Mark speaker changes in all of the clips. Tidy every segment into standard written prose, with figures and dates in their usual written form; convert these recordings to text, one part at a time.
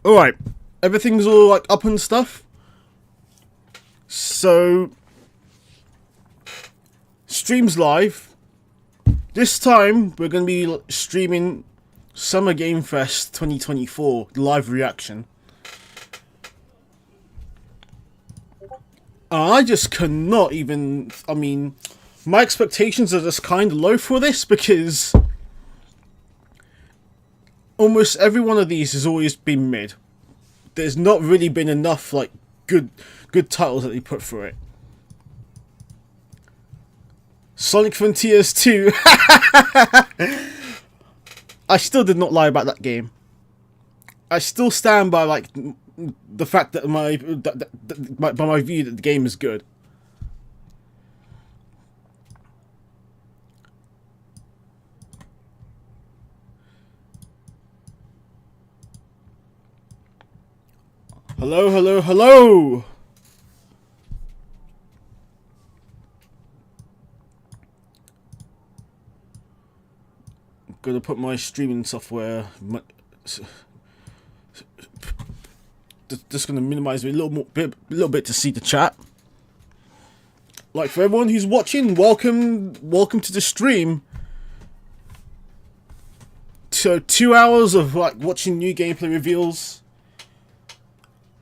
Speaker 1: Alright, everything's all like up and stuff. So, streams live. This time we're going to be streaming Summer Game Fest 2024 live reaction. I just cannot even. I mean, my expectations are just kind of low for this because almost every one of these has always been mid. There's not really been enough like good titles that they put through it. Sonic Frontiers 2. I still did not lie about that game. I still stand by like the fact that my view that the game is good. Hello, hello, hello! I'm gonna put my streaming software. Just gonna minimize it a little bit to see the chat. Like for everyone who's watching, welcome to the stream. So 2 hours of like watching new gameplay reveals.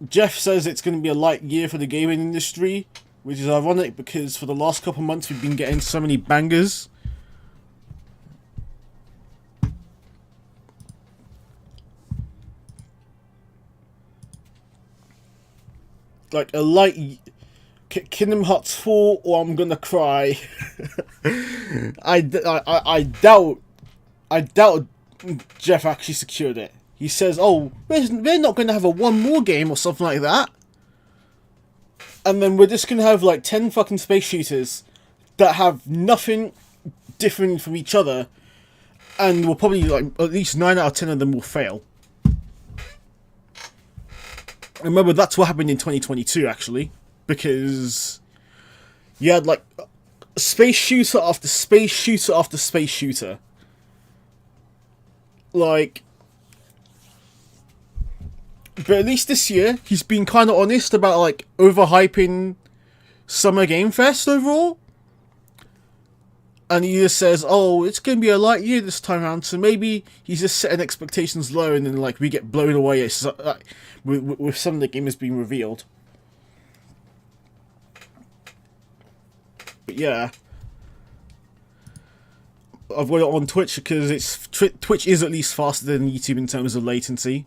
Speaker 1: Jeff says it's going to be a light year for the gaming industry, which is ironic because for the last couple months we've been getting so many bangers. Like a light Kingdom Hearts 4 or I'm gonna cry. I doubt Jeff actually secured it. He says, oh, we're not going to have a one more game or something like that. And then we're just going to have like 10 fucking space shooters that have nothing different from each other. And we'll probably, like, at least 9 out of 10 of them will fail. Remember, that's what happened in 2022, actually. Because you had, like, space shooter after space shooter after space shooter. Like... But at least this year, he's been kind of honest about, like, overhyping Summer Game Fest overall. And he just says, oh, it's going to be a light year this time around, so maybe he's just setting expectations low and then, like, we get blown away with some of the games being revealed. But yeah. I've got it on Twitch because Twitch is at least faster than YouTube in terms of latency.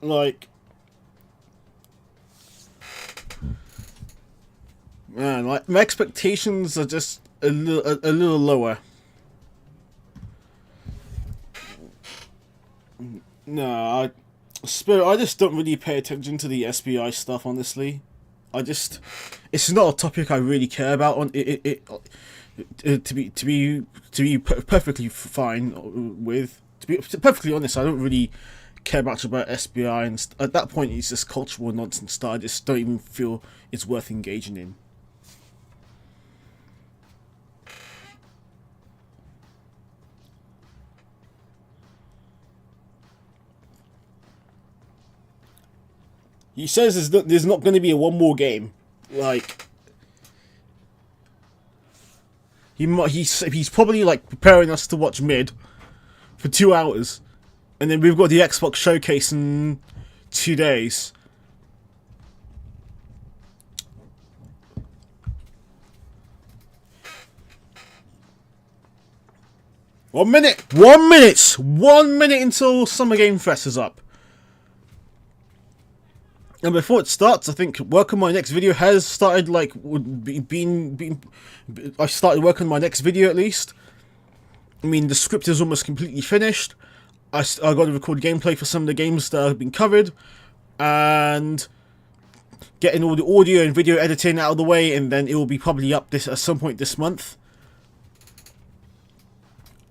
Speaker 1: Like, man, like my expectations are just a little lower. No, Spirit, I just don't really pay attention to the SBI stuff, honestly. It's not a topic I really care about. To be perfectly fine with. To be perfectly honest, I don't really care much about SBI, and at that point it's just cultural nonsense that I just don't even feel it's worth engaging in. He says there's not going to be a one more game. Like, he's probably like preparing us to watch mid for 2 hours. And then we've got the Xbox showcase in 2 days. One minute until Summer Game Fest is up. And before it starts, I think work on my next video has started. Like, I started working on my next video at least. I mean, the script is almost completely finished. I got to record gameplay for some of the games that have been covered, and getting all the audio and video editing out of the way, and then it will be probably up at some point this month.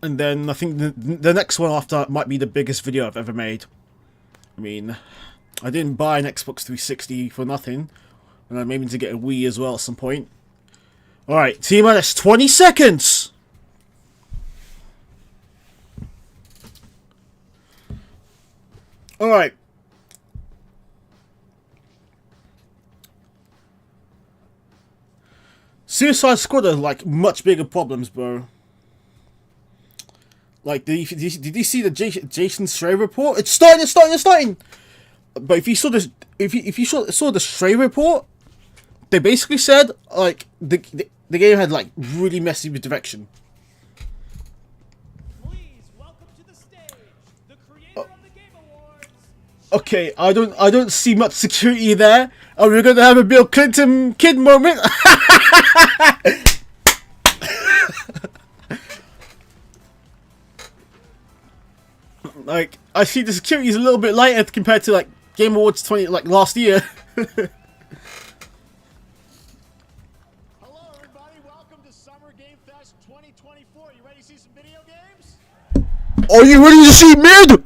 Speaker 1: And then I think the next one after might be the biggest video I've ever made. I mean, I didn't buy an Xbox 360 for nothing, and I'm aiming to get a Wii as well at some point. Alright, T-minus 20 seconds! Alright. Suicide Squad are like much bigger problems, bro. Like, did you see the Jason Schreier report? It's starting. But if you saw this, if you saw the Schreier report, they basically said like the game had like really messy direction.
Speaker 2: Please welcome to the stage the creator of the Game Awards.
Speaker 1: Okay, I don't see much security there. Are we gonna have a Bill Clinton kid moment? Like, I see the security is a little bit lighter compared to like Game Awards 20 like last year.
Speaker 2: Hello, everybody. Welcome to Summer Game Fest 2024. You ready to see some video games?
Speaker 1: Are you ready to see mid?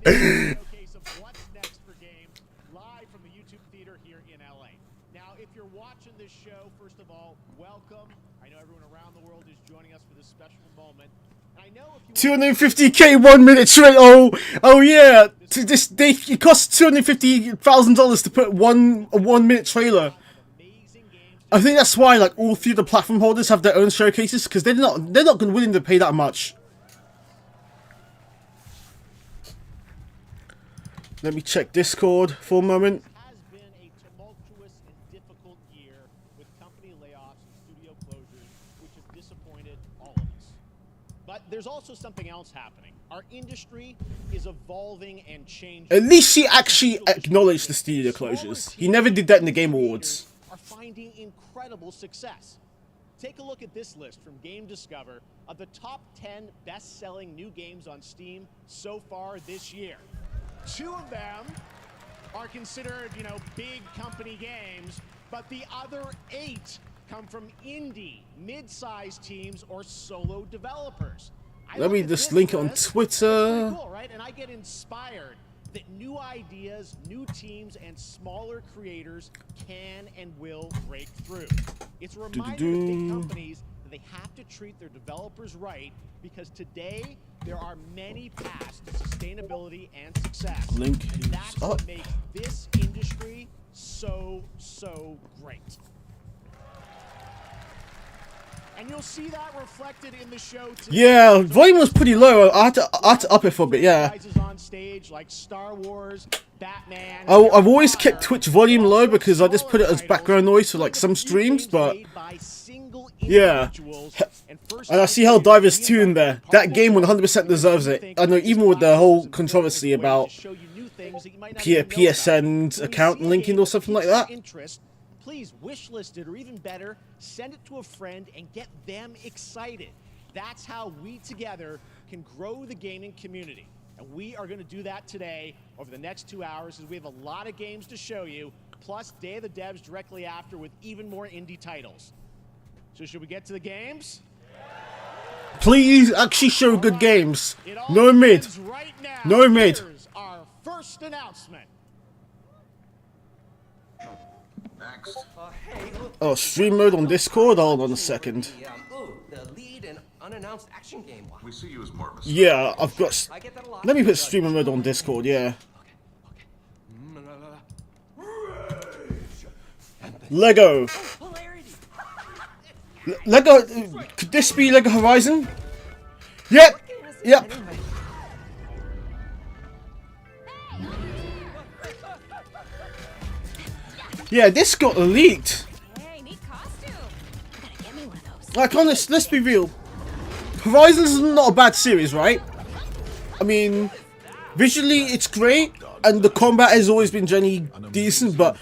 Speaker 2: Showcase of what's next for games live from the YouTube theater here in LA. Now, if you're watching this show, first of all, welcome. I know everyone around the world is joining us for this special moment. I know if you
Speaker 1: 250K 1 minute trailer. Oh yeah. It costs $250,000 to put a 1 minute trailer. I think that's why like all three of the platform holders have their own showcases, because they're not willing to pay that much. Let me check Discord for a moment.
Speaker 2: has been a tumultuous and difficult year with company layoffs and studio closures, which have disappointed all of us. But there's also something else happening. Our industry is evolving and changing.
Speaker 1: At least he actually acknowledged the studio closures. He never did that in the Game Awards.
Speaker 2: Are finding incredible success. Take a look at this list from Game Discover of the top 10 best-selling new games on Steam so far this year. 2 of them are considered, big company games, but the other 8 come from indie, mid-sized teams, or solo developers.
Speaker 1: Let me just link it on Twitter.
Speaker 2: Cool, right? And I get inspired that new ideas, new teams, and smaller creators can and will break through. It's a reminder to big companies that they have to treat their developers right, because today there are many paths to sustainability and success.
Speaker 1: Link
Speaker 2: And
Speaker 1: is
Speaker 2: that's
Speaker 1: up.
Speaker 2: what makes this industry so great. And you'll see that reflected in the show today.
Speaker 1: Yeah, volume was pretty low. I had to up it for a bit. Yeah.
Speaker 2: Prizes on stage like Star Wars, Batman.
Speaker 1: I've always kept Twitch volume low because I just put it as background noise for like some streams, but yeah. And I see Helldivers 2 in there. That game 100% deserves it. I know, even with the whole controversy about PSN's account linking or something like that.
Speaker 2: Please wishlist it, or even better, send it to a friend and get them excited. That's how we together can grow the gaming community. And we are going to do that today over the next 2 hours, as we have a lot of games to show you, plus Day of the Devs directly after with even more indie titles. So should we get to the games?
Speaker 1: Please actually show good games. No mid.
Speaker 2: Right now.
Speaker 1: No mid.
Speaker 2: Here's our first announcement.
Speaker 3: Hey, look,
Speaker 1: Oh, stream mode on Discord? Hold on a second.
Speaker 3: the lead and unannounced action game.
Speaker 4: We see you as more of a
Speaker 1: Yeah, I've got...
Speaker 3: I get that a lot.
Speaker 1: Let me put streamer mode on Discord, yeah. Lego.
Speaker 3: Hilarity.
Speaker 1: Lego... Could this be Lego Horizon? Yep. Yep. Yeah, this got leaked.
Speaker 5: Hey, neat costume. I gotta get me one of those.
Speaker 1: Like, honest, let's be real. Horizon's not a bad series, right? I mean, visually it's great, and the combat has always been generally decent, but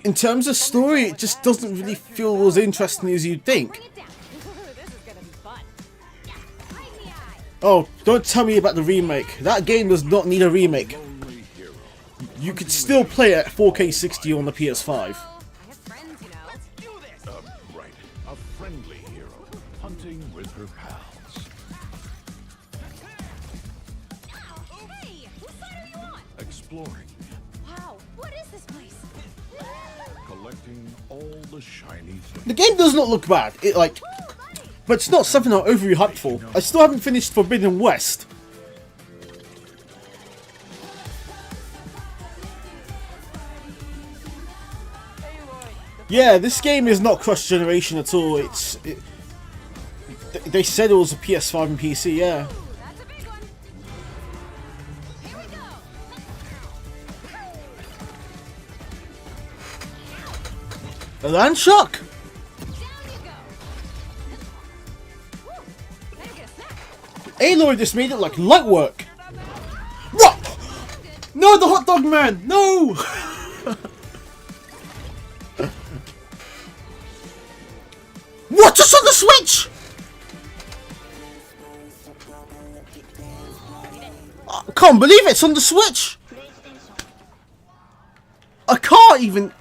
Speaker 1: in terms of story, it just doesn't really feel as interesting as you'd think.
Speaker 5: Bring it down. This is gonna be fun. Yeah. Right in the eye.
Speaker 1: Oh, don't tell me about the remake. That game does not need a remake. You could still play it at 4K 60 on the PS5.
Speaker 5: I have friends, you know.
Speaker 4: right, a friendly hero, hunting with her pals,
Speaker 5: Hey, whose side are you on?
Speaker 4: exploring,
Speaker 5: Wow, what is this place?
Speaker 4: collecting all the shiny things.
Speaker 1: The game does not look bad. It like, but it's not something I'm overly hyped for. I still haven't finished Forbidden West. Yeah, this game is not cross-generation at all. They said it was a PS5 and PC, yeah.
Speaker 5: Ooh, that's a big one. Here we go.
Speaker 1: A land shock!
Speaker 5: Down you go. Woo, now you get a snack.
Speaker 1: Aloy just made it like light work. What? No, the hot dog man! No! What? Just on the Switch? I can't believe it's on the Switch. I can't even.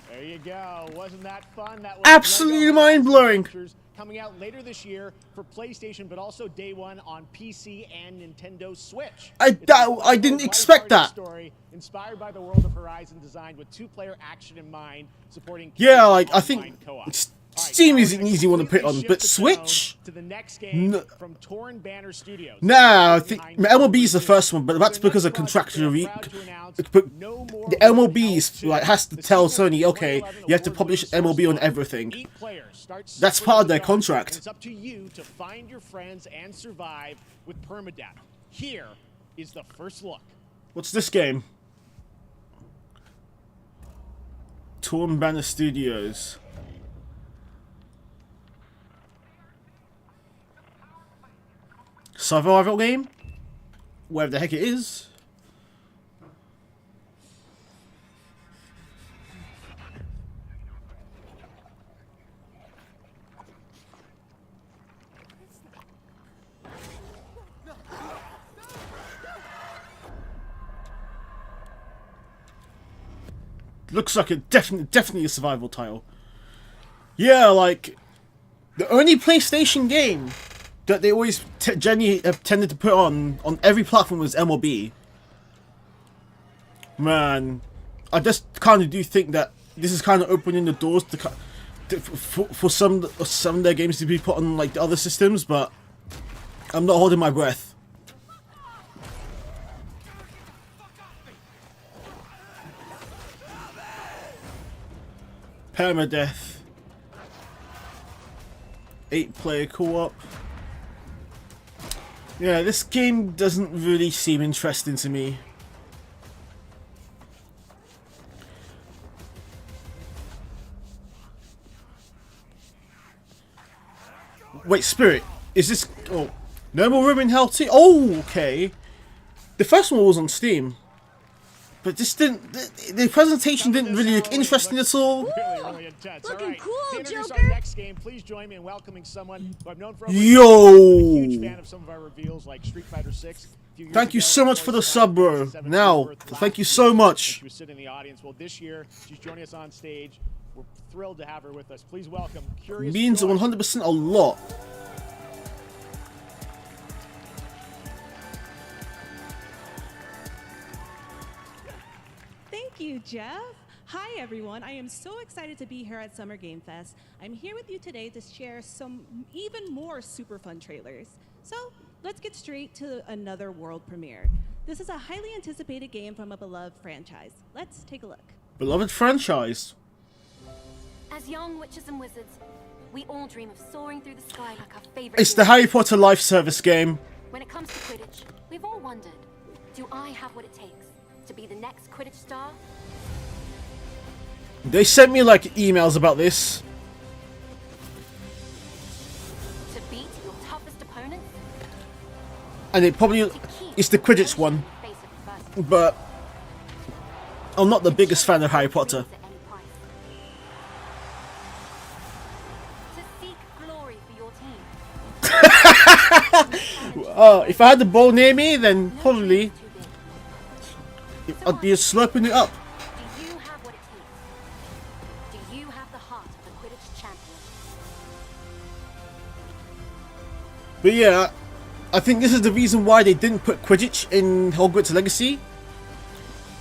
Speaker 2: There you go. Wasn't that fun? That was
Speaker 1: Absolutely
Speaker 2: Lego
Speaker 1: mind-blowing.
Speaker 2: Adventures coming out later this year for PlayStation, but also day one on PC and Nintendo Switch.
Speaker 1: I didn't expect that.
Speaker 2: Story inspired by the world of Horizon, designed with two-player action in mind, supporting
Speaker 1: Yeah, like I
Speaker 2: online
Speaker 1: think
Speaker 2: co-op.
Speaker 1: Steam is an easy one to put on, but
Speaker 2: Shift the
Speaker 1: Switch.
Speaker 2: tone to the next game from Torn Banner Studios.
Speaker 1: Nah, I think MLB is the first one, but that's because of contractual. But the MLB's like has to tell Sony, okay, you have to publish MLB on everything. That's part of their contract.
Speaker 2: It's up to you to find your friends and survive with permadeath. Here is the first look.
Speaker 1: What's this game? Torn Banner Studios. Survival game? Wherever the heck it is. Looks like a definitely a survival title. Yeah, like the only PlayStation game that they always generally have tended to put on every platform was MLB. Man, I just kind of do think that this is kind of opening the doors for some of their games to be put on like the other systems, but I'm not holding my breath. Permadeath. 8-player co-op. Yeah, this game doesn't really seem interesting to me. Wait, Spirit, is this... Oh, No More Room in Hell 2? Oh, okay. The first one was on Steam. But this didn't... The presentation didn't really look interesting at all.
Speaker 2: Really intense.
Speaker 5: Looking
Speaker 2: All right.
Speaker 5: cool,
Speaker 2: To introduce
Speaker 5: Joker.
Speaker 2: Our next game, please join me in welcoming someone who I've known for over
Speaker 1: Yo!
Speaker 2: a huge fan of some of our reveals like Street Fighter 6.
Speaker 1: Thank you so much for the sub, bro. Now, thank you so much.
Speaker 2: She was sitting in the audience. Well, this year, she's joining us on stage. We're thrilled to have her with us. Please welcome Curious
Speaker 1: Means
Speaker 2: Joy.
Speaker 1: 100% a lot.
Speaker 6: Thank you, Jeff. Hi, everyone. I am so excited to be here at Summer Game Fest. I'm here with you today to share some even more super fun trailers. So let's get straight to another world premiere. This is a highly anticipated game from a beloved franchise. Let's take a look.
Speaker 1: Beloved franchise.
Speaker 7: As young witches and wizards, we all dream of soaring through the sky like our favorite.
Speaker 1: It's the Harry Potter life service game.
Speaker 7: When it comes to Quidditch, we've all wondered, do I have what it takes to be the next Quidditch star?
Speaker 1: They sent me like emails about this.
Speaker 7: To beat your toughest opponents?
Speaker 1: And it probably...
Speaker 7: To keep
Speaker 1: It's the Quidditch one.
Speaker 7: face of adversity?
Speaker 1: But... I'm not the biggest fan of Harry Potter.
Speaker 7: At any price. To seek glory for your team.
Speaker 1: Oh, if I had the ball near me, then probably
Speaker 7: Too big.
Speaker 1: I'd be slurping it up.
Speaker 7: Do you have what it takes? Do you have the heart of the Quidditch champion?
Speaker 1: But yeah, I think this is the reason why they didn't put Quidditch in Hogwarts Legacy.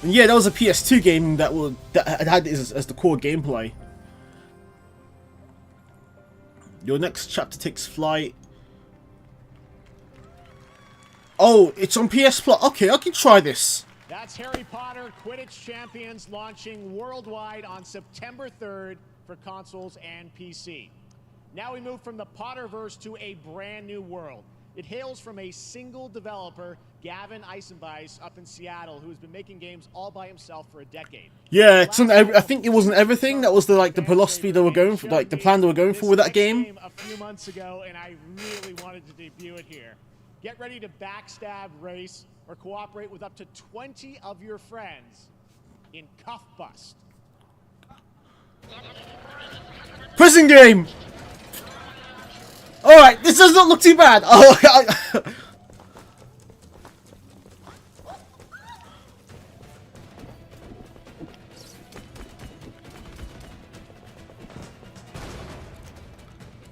Speaker 1: And yeah, that was a PS2 game that had it as the core gameplay. Your next chapter takes flight. Oh, it's on PS Plus. Okay, I can try this.
Speaker 2: That's Harry Potter Quidditch Champions launching worldwide on September 3rd for consoles and PC. Now we move from the Potterverse to a brand new world. It hails from a single developer, Gavin Eisenbeis, up in Seattle, who's been making games all by himself for a decade.
Speaker 1: Yeah, I think it wasn't everything. That was the philosophy they were going for, like the plan they were going for with that game.
Speaker 2: A few months ago, and I really wanted to debut it here. Get ready to backstab, race, or cooperate with up to 20 of your friends in Cuff Bust.
Speaker 1: Prison game! Alright, this does not look too bad. Oh,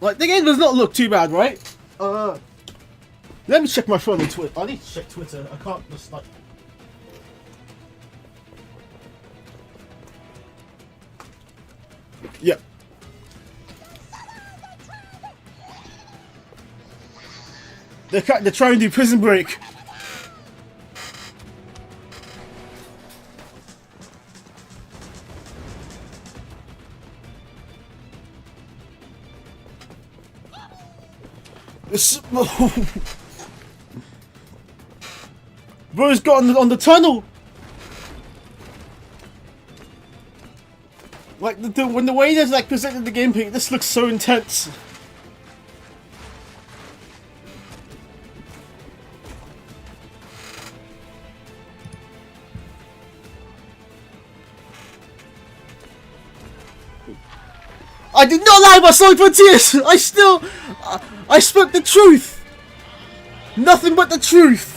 Speaker 1: like, the game does not look too bad, right? Let me check my phone on Twitter. I need to check Twitter. I can't just, like... Yep. They're trying to do Prison Break. Bro's got on the tunnel. Like when the way they've like presented the gameplay, this looks so intense. I did not lie about Sonic Frontiers! I spoke the truth! Nothing but the truth!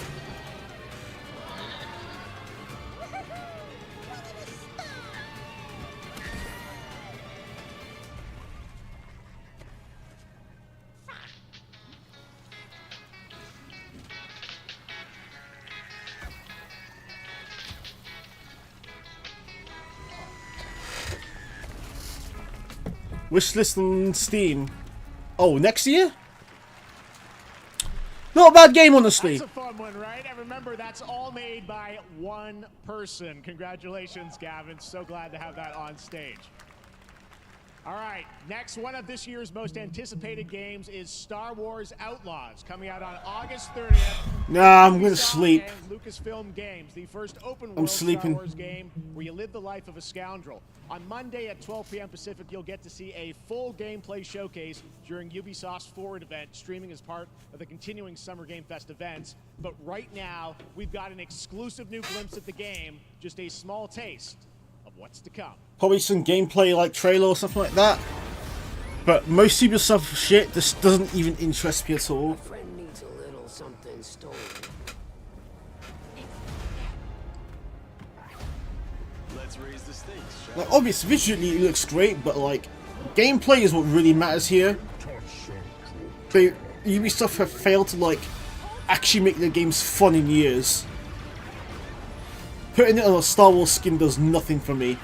Speaker 1: Wishlist on Steam. Oh, next year? Not a bad game, honestly.
Speaker 2: That's a fun one, right? And remember, that's all made by one person. Congratulations, Gavin. So glad to have that on stage. All right, next one of this year's most anticipated games is Star Wars Outlaws, coming out on August 30th.
Speaker 1: Nah, I'm gonna sleep.
Speaker 2: Lucasfilm Games, the first open world Star Wars game where you live the life of a scoundrel. On Monday at 12 p.m. Pacific, you'll get to see a full gameplay showcase during Ubisoft's Forward event, streaming as part of the continuing Summer Game Fest events. But right now, we've got an exclusive new glimpse at the game, just a small taste of what's to come.
Speaker 1: Probably some gameplay like trailer or something like that. But most Ubisoft shit just doesn't even interest me at all.
Speaker 8: Friend needs a little something stolen.
Speaker 4: Let's raise the stakes, shall
Speaker 1: Like, obviously, visually it looks great, but like, gameplay is what really matters here. Ubisoft have failed to like actually make their games fun in years. Putting it on a Star Wars skin does nothing for me.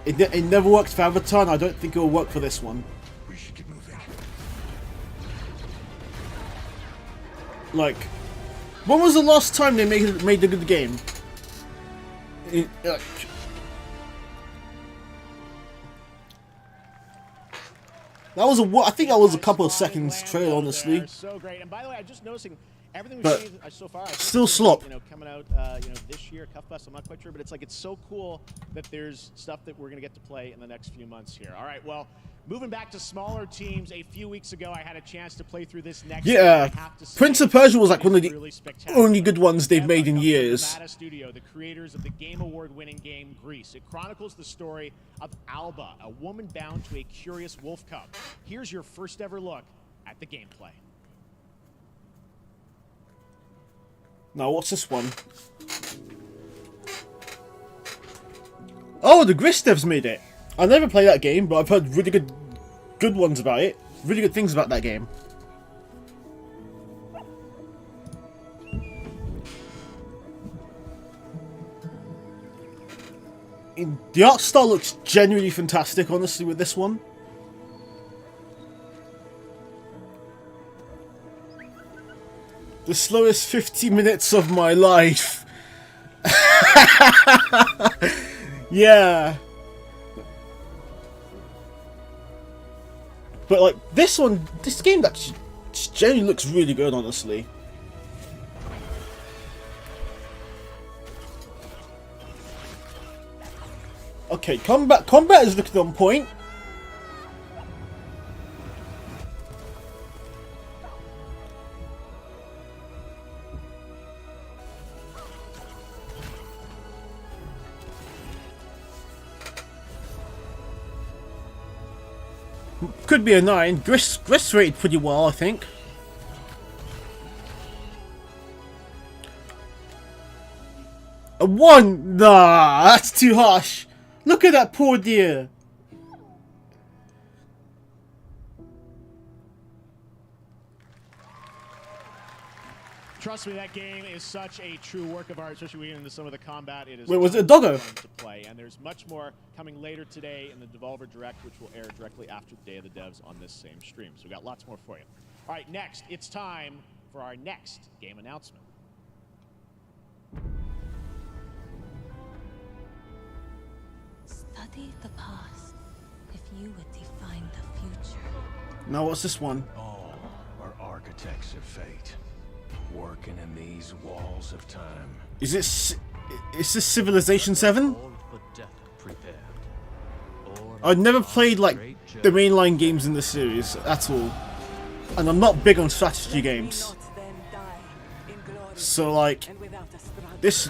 Speaker 1: It never worked for Avatar, and I don't think it will work for this one.
Speaker 4: we should get moving.
Speaker 1: Like, when was the last time they made a good game? That was I think that was a couple of seconds trailer, honestly.
Speaker 2: So great. And by the way, I'm just noticing everything
Speaker 1: But
Speaker 2: we've seen so far.
Speaker 1: still slop.
Speaker 2: You know, coming out, this year, Cuff Bust. I'm not quite sure, but it's so cool that there's stuff that we're gonna get to play in the next few months here. All right, well, moving back to smaller teams. A few weeks ago, I had a chance to play through this next.
Speaker 1: Yeah,
Speaker 2: game. I have to say,
Speaker 1: Prince of Persia was like one of the
Speaker 2: really spectacular.
Speaker 1: only good ones they've made in
Speaker 2: Zerodrag
Speaker 1: years.
Speaker 2: Comes from Studio, the creators of the Game Award-winning game Grease. It chronicles the story of Alba, a woman bound to a curious wolf cub. Here's your first ever look at the gameplay.
Speaker 1: Now, what's this one? Oh, the Gris devs made it. I never played that game, but I've heard really good ones about it. Really good things about that game. The art style looks genuinely fantastic, honestly, with this one. The slowest 50 minutes of my life. Yeah. But like this game actually generally looks really good, honestly. Okay, combat is looking on point. Could be a 9. Grist rated pretty well, I think. A 1? Nah, that's too harsh. Look at that poor dear.
Speaker 2: Trust me, that game is such a true work of art, especially when we get into some of the combat. It is
Speaker 1: Wait, was it a doggo?
Speaker 2: fun to play, and there's much more coming later today in the Devolver Direct, which will air directly after the Day of the Devs on this same stream. So we got lots more for you. All right, next, it's time for our next game announcement.
Speaker 9: Study the past if you would define the future.
Speaker 1: Now what's this one?
Speaker 4: All are architects of fate, working in these walls of time.
Speaker 1: Is this Civilization 7? I've never played like the mainline games in the series at all, and I'm not big on strategy games. So like, this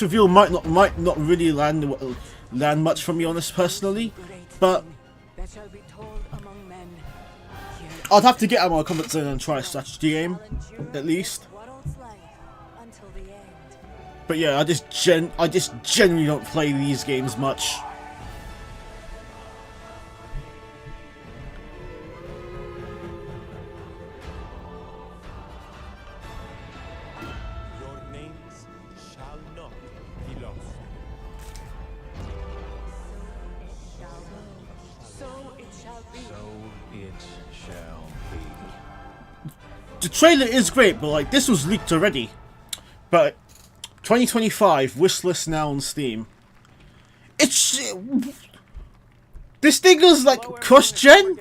Speaker 1: reveal might not really land much from me on this personally, but I'd have to get out of my comfort zone and try a strategy game, at least. But yeah, I just generally don't play these games much.
Speaker 10: Your names shall not be lost.
Speaker 8: So it shall be.
Speaker 4: So it shall be.
Speaker 1: The trailer is great, but like this was leaked already. But 2025 wish list now on Steam. It's this thing is like cross-gen.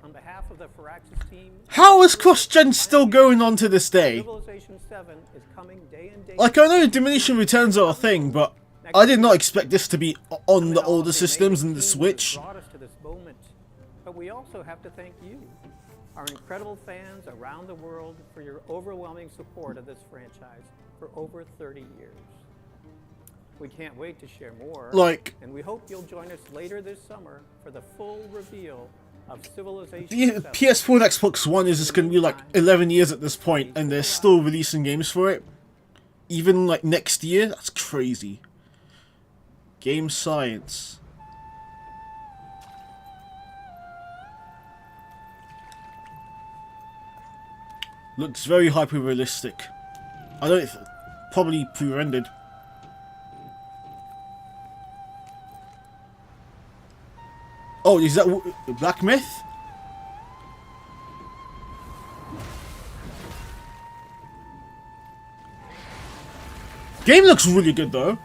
Speaker 11: On behalf of the Firaxis team,
Speaker 1: How is cross-gen still going on to this day?
Speaker 11: Civilization 7 is coming day and day.
Speaker 1: Like I know diminishing returns are a thing, but I did not expect this to be on the older systems and the Switch.
Speaker 11: Brought us to this moment, but we also have to thank you, our incredible fans around the world, for your overwhelming support of this franchise for over 30 years. We can't wait to share more, and we hope you'll join us later this summer for the full reveal of Civilization
Speaker 1: The
Speaker 11: 7.
Speaker 1: PS4 and Xbox One is just going to be like 11 years at this point, and they're still releasing games for it. Even like next year? That's crazy. Game science. Looks very hyper-realistic. I don't... probably pre-rendered. Oh, is that Black Myth? Game looks really good though.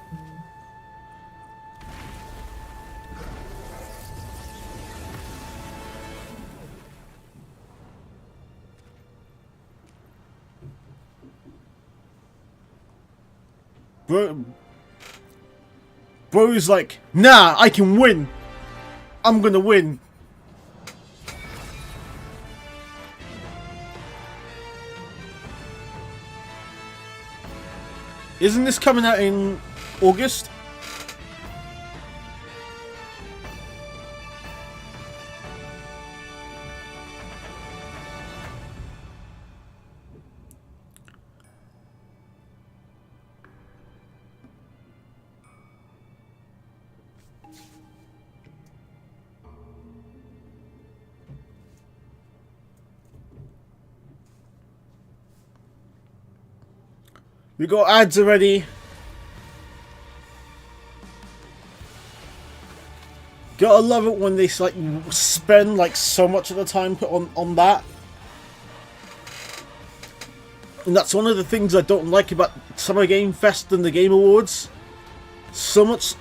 Speaker 1: Bro's like, nah, I can win. I'm gonna win. Isn't this coming out in August? We got ads already. Gotta love it when they like spend like so much of the time put on that. And that's one of the things I don't like about Summer Game Fest and the Game Awards. So much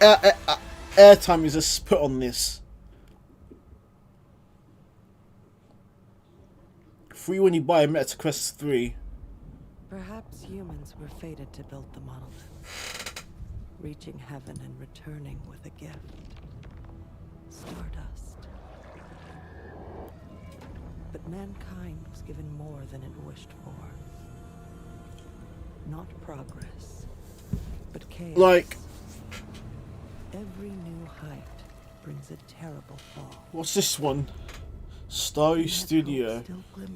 Speaker 1: airtime is just put on this. Free when you buy a Meta Quest 3.
Speaker 8: Perhaps humans were fated to build the monolith, reaching heaven and returning with a gift. Stardust. But mankind was given more than it wished for. Not progress, but chaos.
Speaker 1: Like,
Speaker 8: every new height brings a terrible fall.
Speaker 1: what's this one? Starry Studio.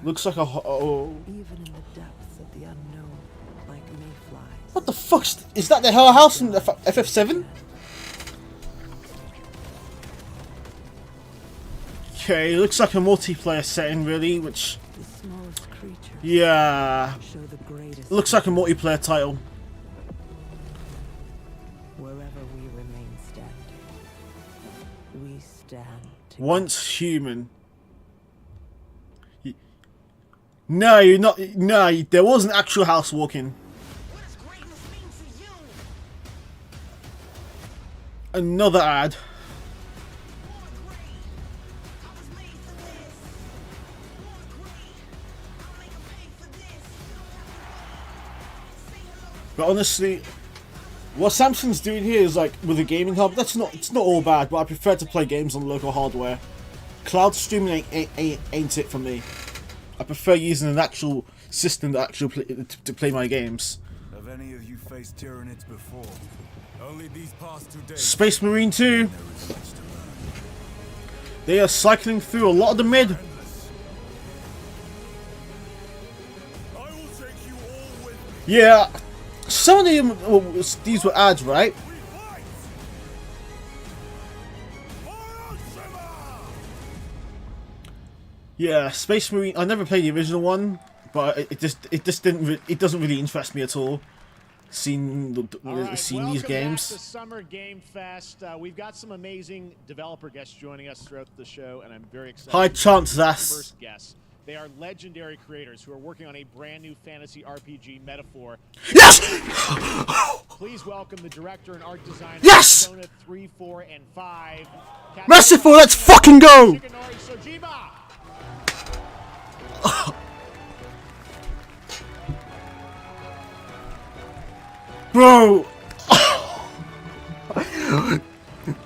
Speaker 1: Looks like a
Speaker 8: Even in the depths of the unknown, like mayflies.
Speaker 1: What the fuck's... Is that the Hell House in FF7? Okay, looks like a multiplayer setting, really, which...
Speaker 8: The smallest creature.
Speaker 1: Yeah.
Speaker 8: Show the greatest.
Speaker 1: Looks like a multiplayer title.
Speaker 8: Wherever we remain standing, we stand together.
Speaker 1: Once human. No, you're not... No, there was an actual house walking. Another ad. But honestly, what Samsung's doing here is like with a gaming hub. It's not all bad, but I prefer to play games on local hardware. Cloud streaming ain't it for me. I prefer using an actual system to play my games.
Speaker 10: Have any of you faced Tyranids before? Only these past 2 days.
Speaker 1: Space Marine 2. They are cycling through a lot of the mid. Yeah, some of them. Well, these were ads, right? Yeah, Space Marine. I never played the original one, but it doesn't really interest me at all. Seeing these games.
Speaker 2: Back to Summer Game Fest. We've got some amazing developer guests joining us throughout the show, and I'm very excited.
Speaker 1: High chance that's
Speaker 2: First guest. They are legendary creators who are working on a brand new fantasy RPG metaphor.
Speaker 1: Yes!
Speaker 2: Please welcome the director and art designer.
Speaker 1: Yes!
Speaker 2: Persona 3, 4, and 5.
Speaker 1: Merciful, let's fucking go! Bro!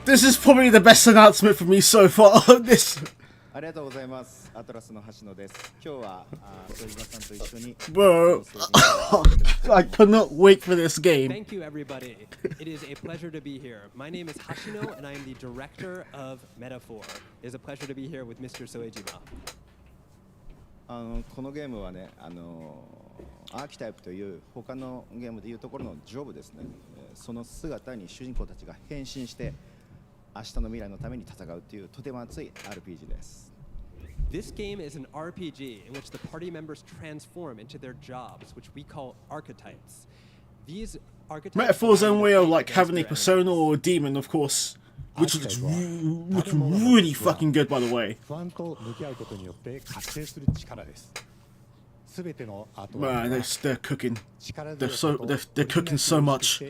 Speaker 1: This is probably the best announcement for me so far. This. Bro, I cannot wait for this game.
Speaker 12: Thank you, everybody. It is a pleasure to be here. My name is Hashino, and I am the director of Metaphor. It is a pleasure to be here with Mr. Soejima.
Speaker 13: このゲームはね、アーキタイプという他のゲームでいうところのジョブですね。その姿に主人公たちが変身して明日の未来のために戦うというとても熱い RPG です。
Speaker 12: This game is an RPG in which the party members transform into their jobs, which we call archetypes. These archetypes
Speaker 1: Metaphor's own way of like having a persona or a demon, of course, which looks really fucking good, by the way. Man, they're cooking. They're cooking so much.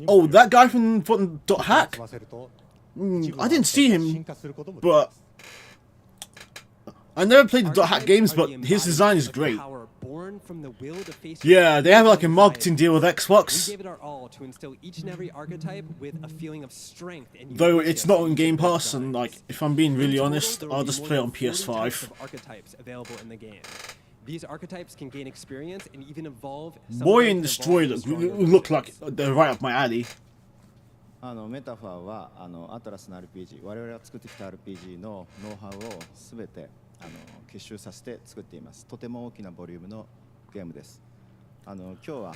Speaker 1: Oh, that guy from .hack? I didn't see him, but I never played the .hack games, but his design is great. Yeah, they have like a marketing deal with Xbox.
Speaker 12: We gave it our all to instill each and every archetype with a feeling of strength and
Speaker 1: though it's not on Game Pass, and like, if I'm being really honest, I'll just play it on PS5.
Speaker 12: Archetypes available in the game. These archetypes can gain experience and even evolve.
Speaker 1: Boy and Destroy look like they're right up my alley.
Speaker 13: メタファーはアトラスの RPG、我々が作ってきた RPG のノウハウをすべて結集させて作っています。とても大きなボリュームのゲームです。今日は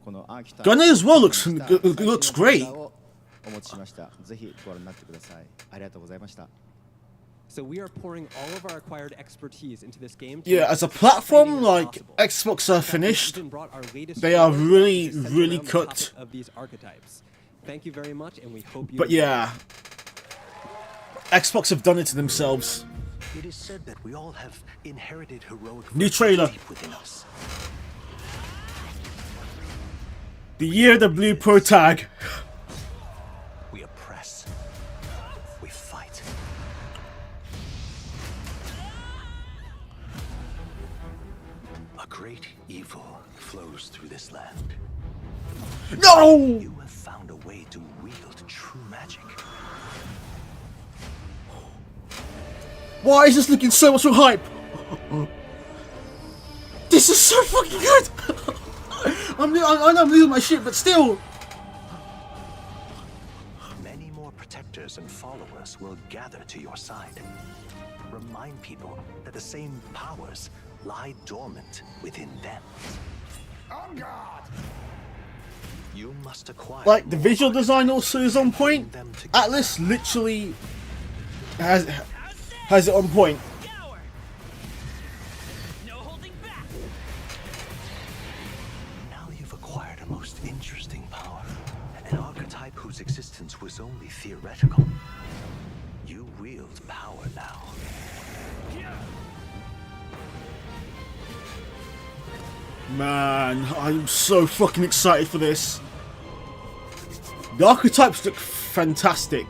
Speaker 13: このアーキタ
Speaker 1: Gunner as well looks great.
Speaker 13: お持ちしました。ぜひご覧になってください。ありがとうございました。
Speaker 12: So we are pouring all of our acquired expertise into this game.
Speaker 1: Yeah, as a platform, like Xbox are finished. They are really cooked.
Speaker 12: Of these archetypes. Thank you very much, and we hope you.
Speaker 1: But yeah, Xbox have done it to themselves.
Speaker 4: It is said that we all have inherited heroic
Speaker 1: New trailer.
Speaker 4: within us.
Speaker 1: The year of the blue pro tag.
Speaker 4: We oppress. We fight. A great evil flows through this land.
Speaker 1: No!
Speaker 4: You have found a way to wield true magic.
Speaker 1: Why is this looking so much more hype? This is so fucking good! I know I'm losing my shit, but still!
Speaker 4: Many more protectors and followers will gather to your side. Remind people that the same powers lie dormant within them. On guard! You must acquire.
Speaker 1: Like, the visual design also is on point. Atlas literally has it on point.
Speaker 4: Now you've acquired a most interesting power, an archetype whose existence was only theoretical. You wield power now.
Speaker 1: Man, I'm so fucking excited for this. The archetypes look fantastic.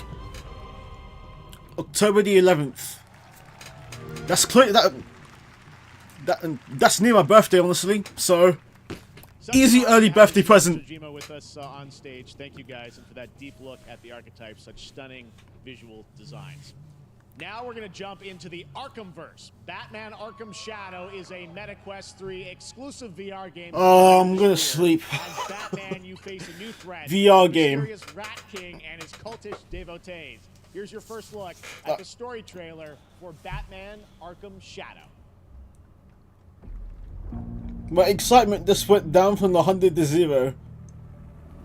Speaker 1: October the 11th. That's clear. That's near my birthday, honestly. So easy early birthday present.
Speaker 2: Kojima with us on stage. Thank you guys, and for that deep look at the archetypes, such stunning visual designs. Now we're going to jump into the Arkhamverse. Batman Arkham Shadow is a MetaQuest 3 exclusive VR game.
Speaker 1: Oh, I'm gonna sleep.
Speaker 2: As Batman, you face a new threat.
Speaker 1: VR game.
Speaker 2: Mysterious Rat King and his cultish devotees. Here's your first look at the story trailer for Batman Arkham Shadow.
Speaker 1: My excitement just went down from 100 to 0.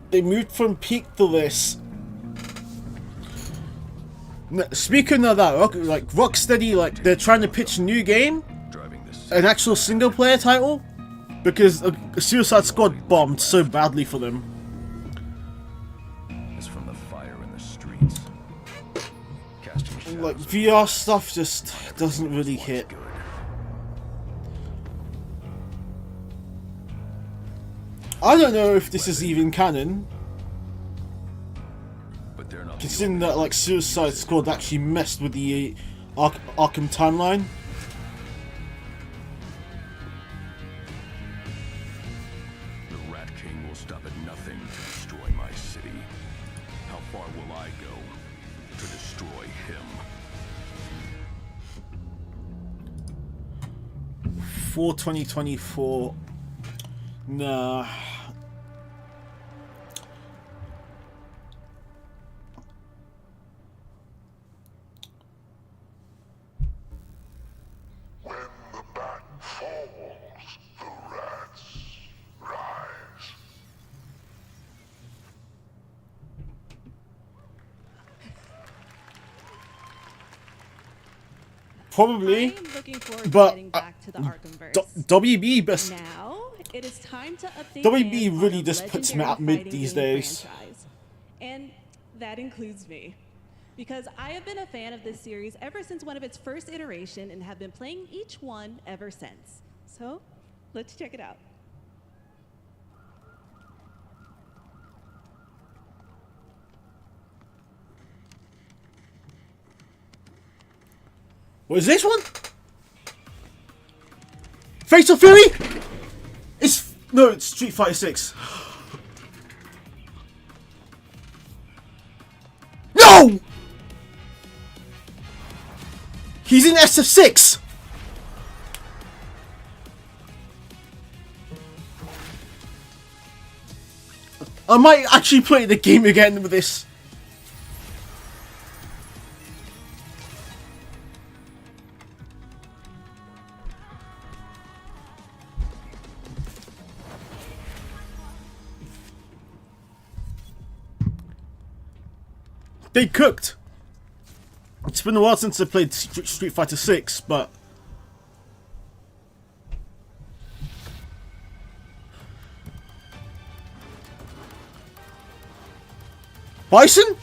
Speaker 1: They moved from peak to this. Speaking of that, Rocksteady, like, they're trying to pitch a new game, an actual single-player title, because Suicide Squad bombed so badly for them.
Speaker 4: It's from the fire in the streets.
Speaker 1: Like, VR stuff just doesn't really hit. I don't know if this is even canon, considering that, like, Suicide Squad actually messed with the Arkham timeline.
Speaker 4: The Rat King will stop at nothing to destroy my city. How far will I go to destroy him?
Speaker 1: For 2024, nah. Probably,
Speaker 6: I am looking forward to
Speaker 1: but
Speaker 6: getting back to the Arkhamverse.
Speaker 1: WB best.
Speaker 6: Now it is time to update.
Speaker 1: WB
Speaker 6: fans
Speaker 1: really
Speaker 6: on
Speaker 1: just
Speaker 6: the
Speaker 1: puts me
Speaker 6: legendary
Speaker 1: at mid
Speaker 6: fighting
Speaker 1: these
Speaker 6: game
Speaker 1: days.
Speaker 6: franchise. And that includes me, because I have been a fan of this series ever since one of its first iteration and have been playing each one ever since. So, let's check it out.
Speaker 1: What is this one? Fatal Fury? It's Street Fighter 6. No! He's in SF6. I might actually play the game again with this. They cooked. It's been a while since I played Street Fighter 6, but Bison?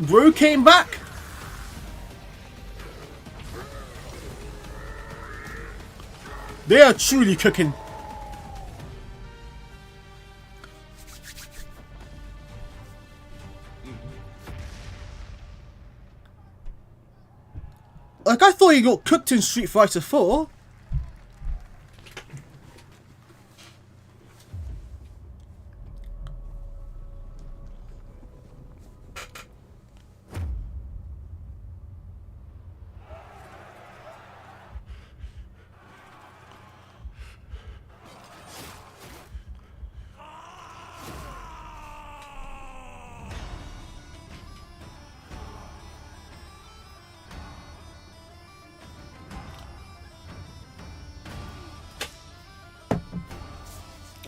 Speaker 1: Rue came back? They are truly cooking. Like, I thought he got cooked in Street Fighter 4.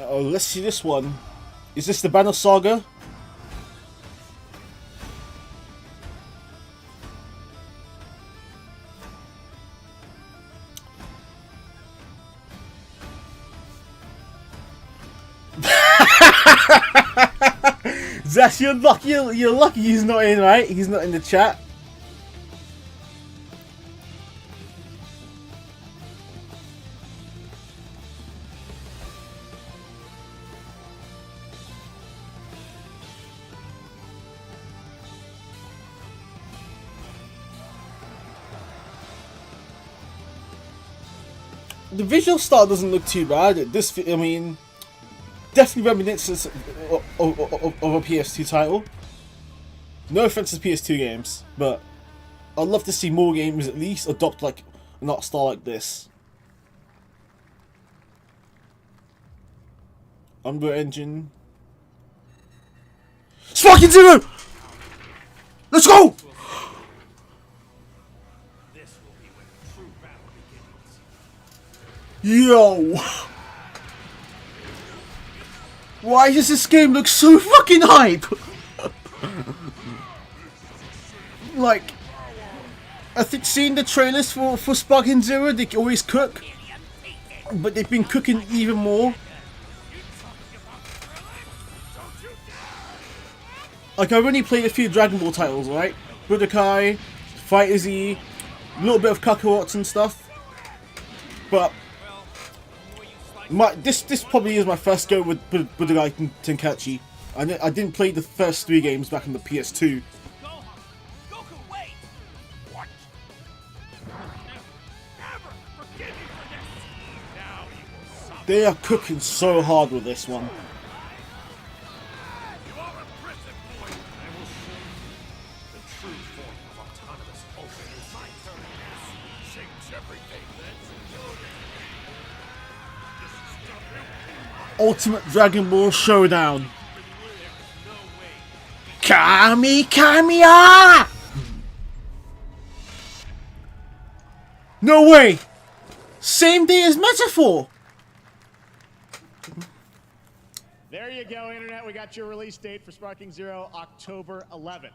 Speaker 1: Oh, let's see this one. Is this the Banner Saga? Zash, you're lucky. You're lucky he's not in, right? He's not in the chat. The visual style doesn't look too bad. This, I mean, definitely reminiscent of a PS2 title. No offense to PS2 games, but I'd love to see more games at least adopt like an art style like this. Unreal Engine. Sparking Zero! Let's go! Yo! Why does this game look so fucking hype? Like, I think seeing the trailers for Sparking Zero, they always cook, but they've been cooking even more. Like, I've only played a few Dragon Ball titles, right? Budokai, Fighter Z, a little bit of Kakarot and stuff, but this probably is my first go with Budokai Tenkaichi. I didn't play the first 3 games back on the PS2. They are cooking so hard with this one. Ultimate Dragon Ball Showdown. Kamiya! No way! Same day as Metaphor!
Speaker 2: There you go, Internet. We got your release date for Sparking Zero, October 11th.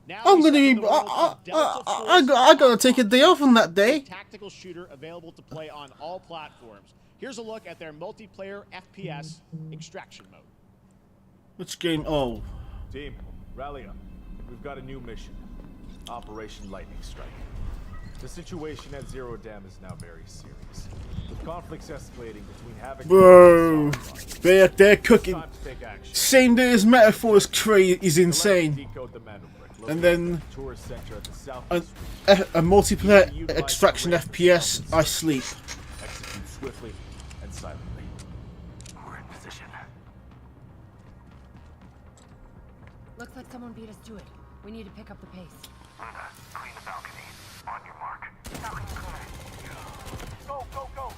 Speaker 2: Now
Speaker 1: I'm gonna be. I gotta take a day off on that day.
Speaker 2: Tactical shooter available to play on all platforms. Here's a look at their multiplayer FPS extraction mode.
Speaker 1: Which game? Oh.
Speaker 14: Team, rally up. We've got a new mission. Operation Lightning Strike. The situation at Zero Dam is now very serious. With conflicts escalating between Havoc
Speaker 1: Bro, they're cooking. Same day as Metaphor is insane. And then a multiplayer extraction FPS, I sleep.
Speaker 14: Execute swiftly and silently.
Speaker 4: We're in position.
Speaker 15: Looks like someone beat us to it. We need to pick up the pace.
Speaker 4: Clean the balcony. On your mark. Balcony clear. Go, go, go.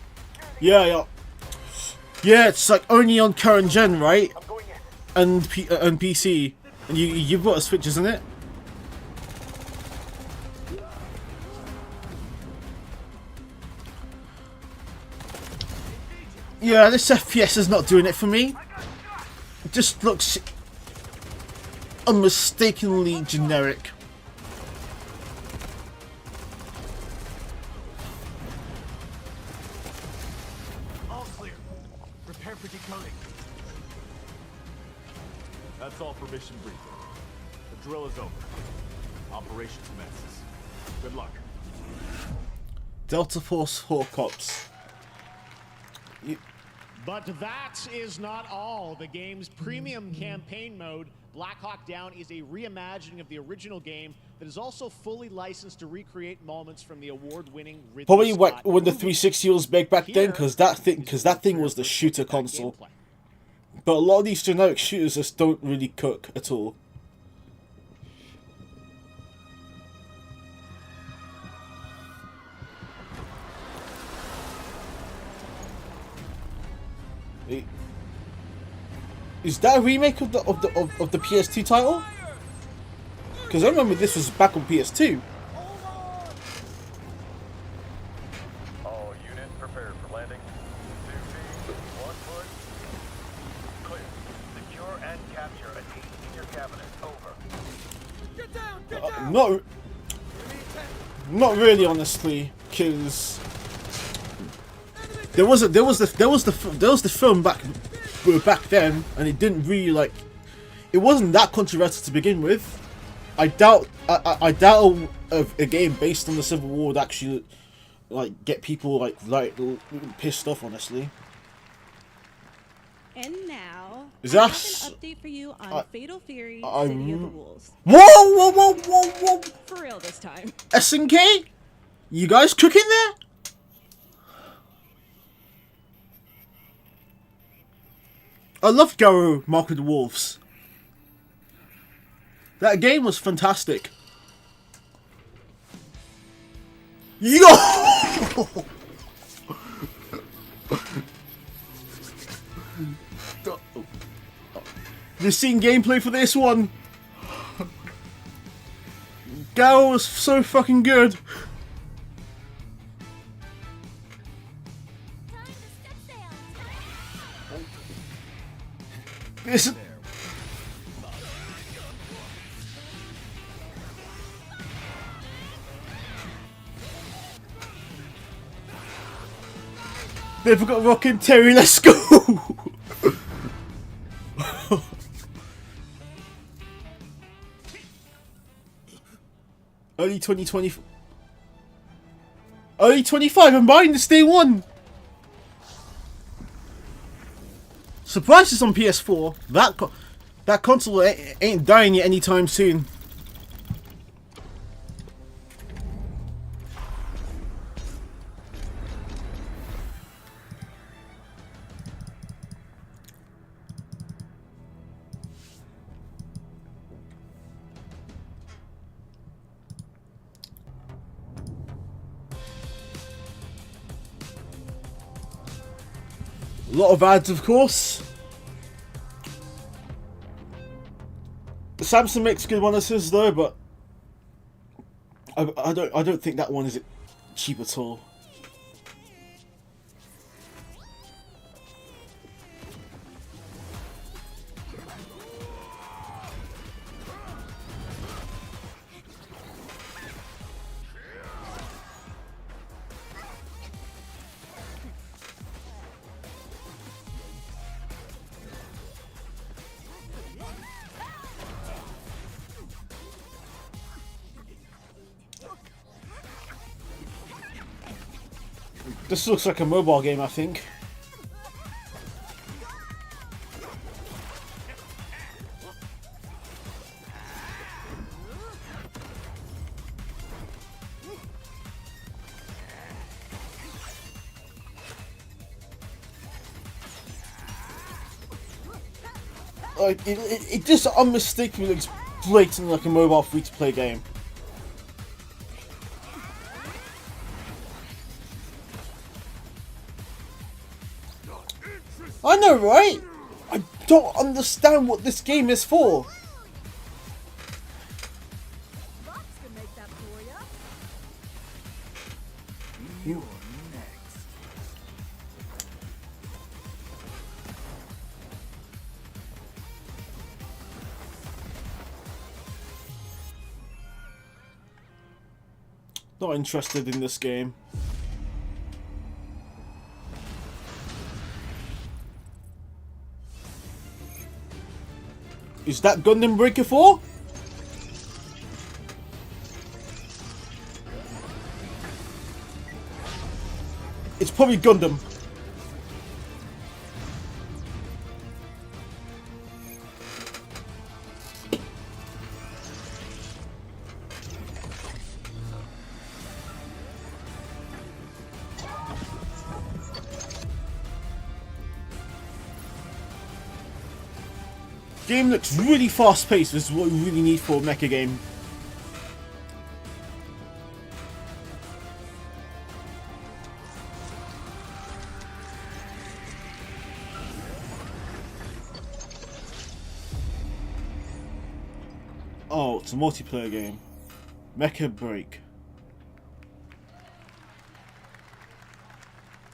Speaker 1: Yeah. Yeah, it's like only on current gen, right? And PC. And you've got a Switch, isn't it? Yeah, this FPS is not doing it for me. It just looks unmistakably generic.
Speaker 14: All clear. Prepare for decoding. That's all for mission briefing. The drill is over. Operation commences. Good luck.
Speaker 1: Delta Force Hawk Ops.
Speaker 2: But that is not all. The game's premium campaign mode, Black Hawk Down, is a reimagining of the original game that is also fully licensed to recreate moments from the award-winning Ridley
Speaker 1: Probably
Speaker 2: Scott
Speaker 1: when the
Speaker 2: movie.
Speaker 1: 360 was big back then, because that thing was the shooter console. But a lot of these generic shooters just don't really cook at all. Is that a remake of the PS2 title? Because I remember this was back on PS2.
Speaker 16: All units prepared for landing. 2 feet, 1 foot. Clear. Secure and capture a team in your cabinet. Over. Get down! Get down!
Speaker 1: Not really, honestly, because there was the film back then, and it didn't really like. It wasn't that controversial to begin with. I doubt a game based on the Civil War would actually like get people like pissed off, honestly.
Speaker 6: And now,
Speaker 1: Is
Speaker 6: I
Speaker 1: that
Speaker 6: have an update for you on Fatal Fury: City of the Wolves.
Speaker 1: Whoa!
Speaker 6: For real this time.
Speaker 1: SNK, you guys cooking there? I love Garo Mark of the Wolves. That game was fantastic. Yo! You've seen gameplay for this one. Garo was so fucking good. This. They've got Rockin' Terry, let's go! Early 2020. Early 25, I'm buying this day one! Surprised it's on PS4. That console ain't dying yet anytime soon. A lot of ads, of course. Samsung makes good monitors though, but I don't think that one is cheap at all. This looks like a mobile game, I think. Like, it just unmistakably looks blatantly like a mobile free-to-play game. I know, right? I don't understand what this game is for.
Speaker 16: You're next.
Speaker 1: Not interested in this game. Is that Gundam Breaker 4? It's probably Gundam. Game looks really fast paced, which is what we really need for a mecha game. Oh, it's a multiplayer game. Mecha Break.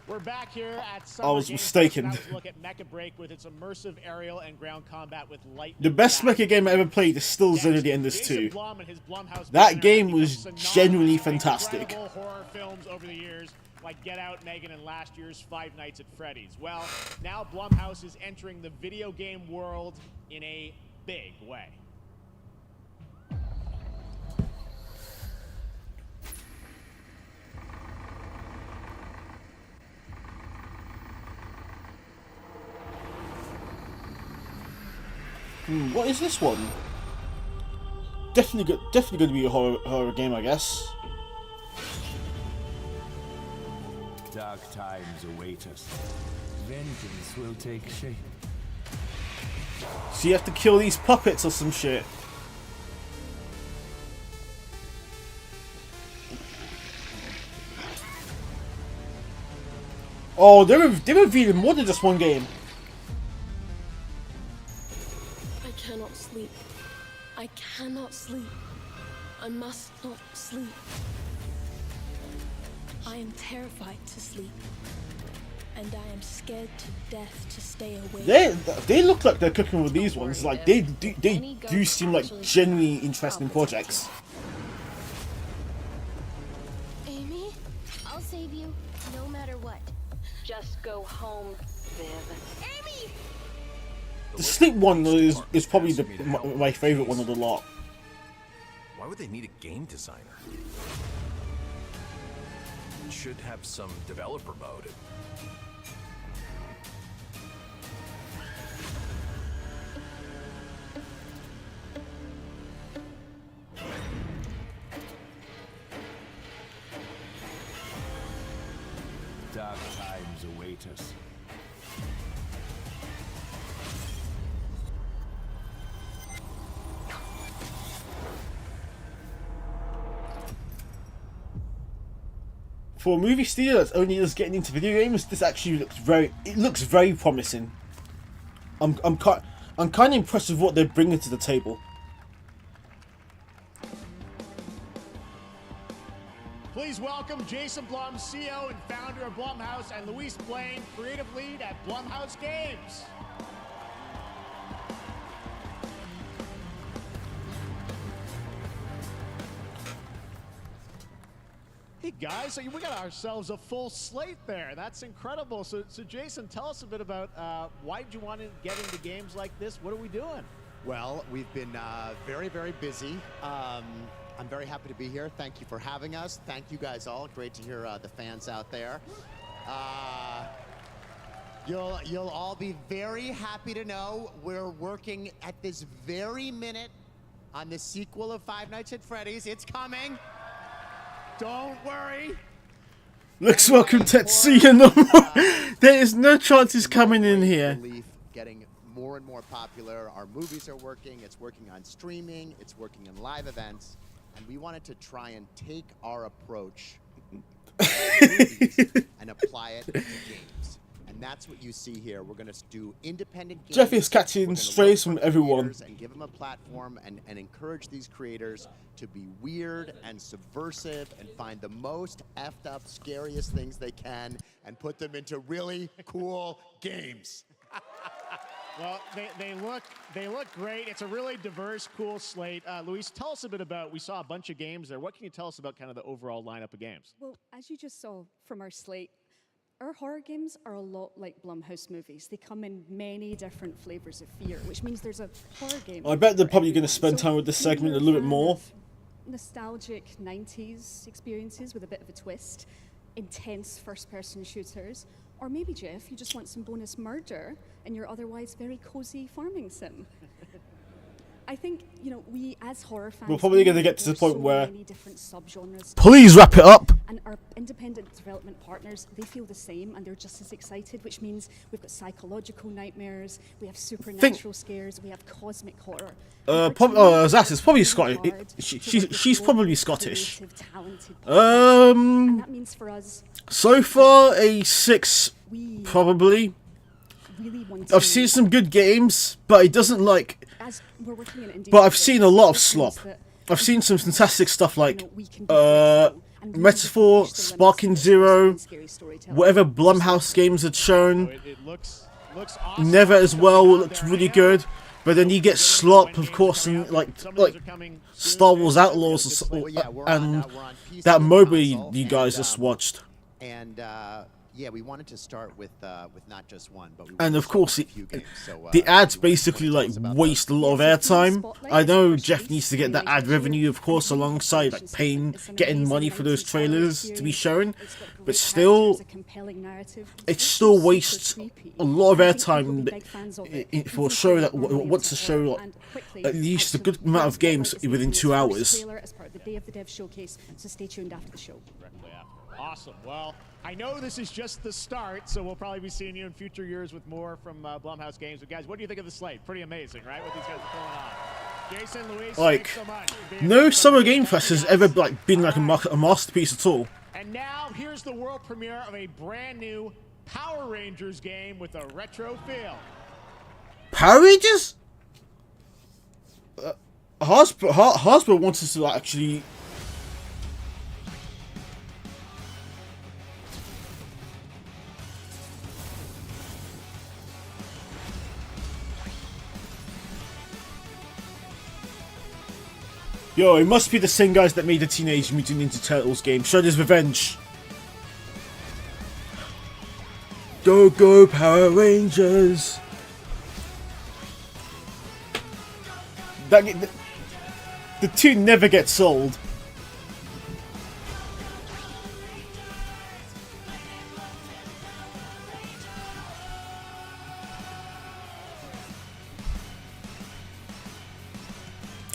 Speaker 2: We're back here at Summer
Speaker 1: I was
Speaker 2: Game Fest,
Speaker 1: mistaken.
Speaker 2: and that was a look at Mecha Break with its immersive aerial and ground combat with lightning.
Speaker 1: The best mecha game I ever played is still Xenoblade Endless 2. That game was genuinely fantastic.
Speaker 2: Incredible horror films over the years, like Get Out, Megan, and last year's Five Nights at Freddy's. Well, now Blumhouse is entering the video game world in a big way.
Speaker 1: What is this one? Definitely going to be a horror game, I guess.
Speaker 17: Dark times await us. Vengeance will take shape.
Speaker 1: So you have to kill these puppets or some shit. Oh, they're revealing more than just one game.
Speaker 18: I cannot sleep. I cannot sleep. I must not sleep. I am terrified to sleep. And I am scared to death to stay awake.
Speaker 1: They look like they're cooking with these ones. Like they do seem like genuinely interesting projects.
Speaker 18: Amy, I'll save you, no matter what. Just go home, Viv. Amy!
Speaker 1: The sleep one is probably my favorite one of the lot.
Speaker 19: Why would they need a game designer? It should have some developer mode.
Speaker 17: Dark times await us.
Speaker 1: For a movie studio that's only just getting into video games, this actually looks very promising. I'm kind of impressed with what they're bringing to the table.
Speaker 2: Please welcome Jason Blum, CEO and founder of Blumhouse, and Luis Blaine, creative lead at Blumhouse Games. Hey guys, so we got ourselves a full slate there. That's incredible. So Jason, tell us a bit about why did you want to get into games like this? What are we doing?
Speaker 20: Well, we've been very, very busy. I'm very happy to be here. Thank you for having us. Thank you guys all. Great to hear the fans out there. You'll all be very happy to know we're working at this very minute on the sequel of Five Nights at Freddy's. It's coming. Don't worry.
Speaker 1: Let's welcome Tetsuya Nomura. There is no chance he's coming in here.
Speaker 20: Getting more and more popular. Our movies are working. It's working on streaming. It's working in live events. And we wanted to try and take our approach and apply it to games. And that's what you see here. We're going to do independent games.
Speaker 1: Jeff is catching strays from everyone.
Speaker 20: And give them a platform and encourage these creators to be weird and subversive and find the most effed up, scariest things they can and put them into really cool games.
Speaker 2: Well, they look great. It's a really diverse, cool slate. Luis, tell us a bit about, we saw a bunch of games there. What can you tell us about kind of the overall lineup of games?
Speaker 21: Well, as you just saw from our slate, our horror games are a lot like Blumhouse movies. They come in many different flavors of fear, which means there's a horror game.
Speaker 1: I bet they're probably going to spend time with this segment a little bit more.
Speaker 21: Nostalgic 90s experiences with a bit of a twist, intense first-person shooters, or maybe, Jeff, you just want some bonus murder in your otherwise very cozy farming sim. I think, you know, we as horror fans,
Speaker 1: We're probably going to get to the
Speaker 21: there's
Speaker 1: point
Speaker 21: so
Speaker 1: where...
Speaker 21: many different subgenres.
Speaker 1: Please wrap it up!
Speaker 21: And our independent development partners, they feel the same and they're just as excited, which means we've got psychological nightmares, we have supernatural scares, we have cosmic horror.
Speaker 1: Zas is probably Scottish. She's probably Scottish.
Speaker 21: And that means for us,
Speaker 1: so far a 6, probably.
Speaker 21: really want
Speaker 1: I've seen some good games, but it doesn't like. But I've seen a lot of slop. I've seen some fantastic stuff like Metaphor, Sparking Zero, whatever Blumhouse games had shown. Never as well looked really good. But then you get slop, of course, and like Star Wars Outlaws and that MOBA you guys just watched.
Speaker 20: And yeah, we wanted to start with not just one, but we
Speaker 1: and of course the ads basically like waste a lot of airtime. I know Jeff needs to get that ad revenue, of course, alongside like paying, getting money for those trailers to be shown, but still, it still wastes a lot of airtime for a show that wants to show like, at least a good amount of games within 2 hours.
Speaker 21: So stay tuned after the show.
Speaker 2: Awesome. Well, I know this is just the start, so we'll probably be seeing you in future years with more from Blumhouse Games. But guys, what do you think of the slate? Pretty amazing, right? What these guys are pulling off. Jason, Luis,
Speaker 1: like,
Speaker 2: thanks so much.
Speaker 1: no Summer Game Fest has ever like been like a masterpiece at all.
Speaker 2: And now here's the world premiere of a brand new Power Rangers game with a retro feel.
Speaker 1: Power Rangers? Hasbro wants us to actually. Yo, it must be the same guys that made the Teenage Mutant Ninja Turtles game. Shredder's Revenge. Go, go, Power Rangers. The tune never gets old.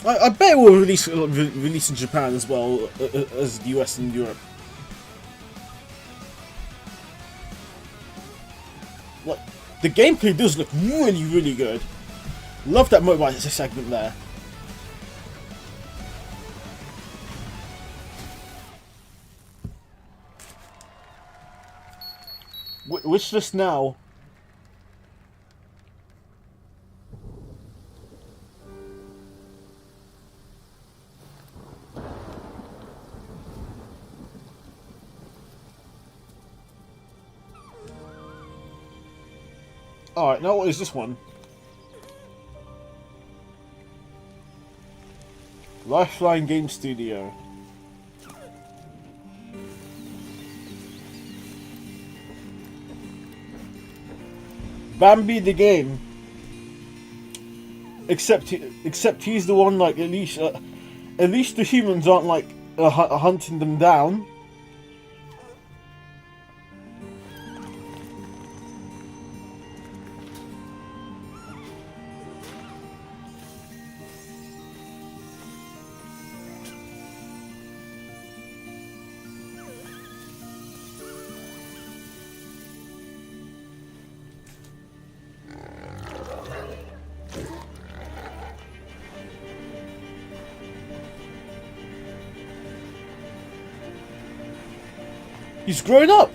Speaker 1: I bet it will release in Japan as well as the US and Europe. Like, the gameplay does look really, really good. Love that mobile segment there. Wish list now. Alright, now what is this one? Lifeline Game Studio. Bambi the game. Except he's the one, like, at least the humans aren't like hunting them down. He's grown up!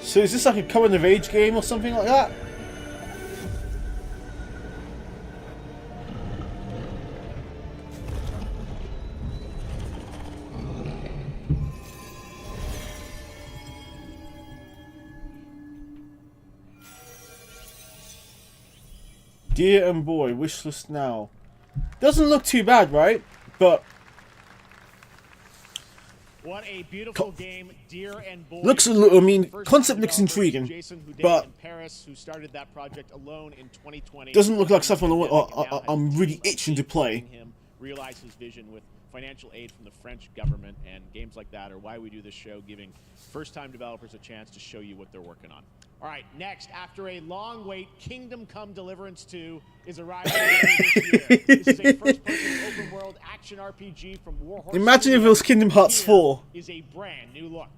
Speaker 1: So is this like a coming of age game or something like that? Dear and Boy, wishlist now. Doesn't look too bad, right? But
Speaker 2: what a beautiful game, Dear and Boy.
Speaker 1: Looks a little, I mean, concept looks intriguing, but
Speaker 2: Paris, who started that project alone in 2020,
Speaker 1: doesn't look like something I'm really itching to play.
Speaker 2: Him realize his vision with financial aid from the French government, and games like that are why we do this show, giving first-time developers a chance to show you what they're working on. All right, next, after a long wait, Kingdom Come Deliverance 2 is arriving this year. This is a first-person open-world action RPG from Warhorse.
Speaker 1: Imagine if it was Kingdom Hearts 4.
Speaker 2: Is a brand new look.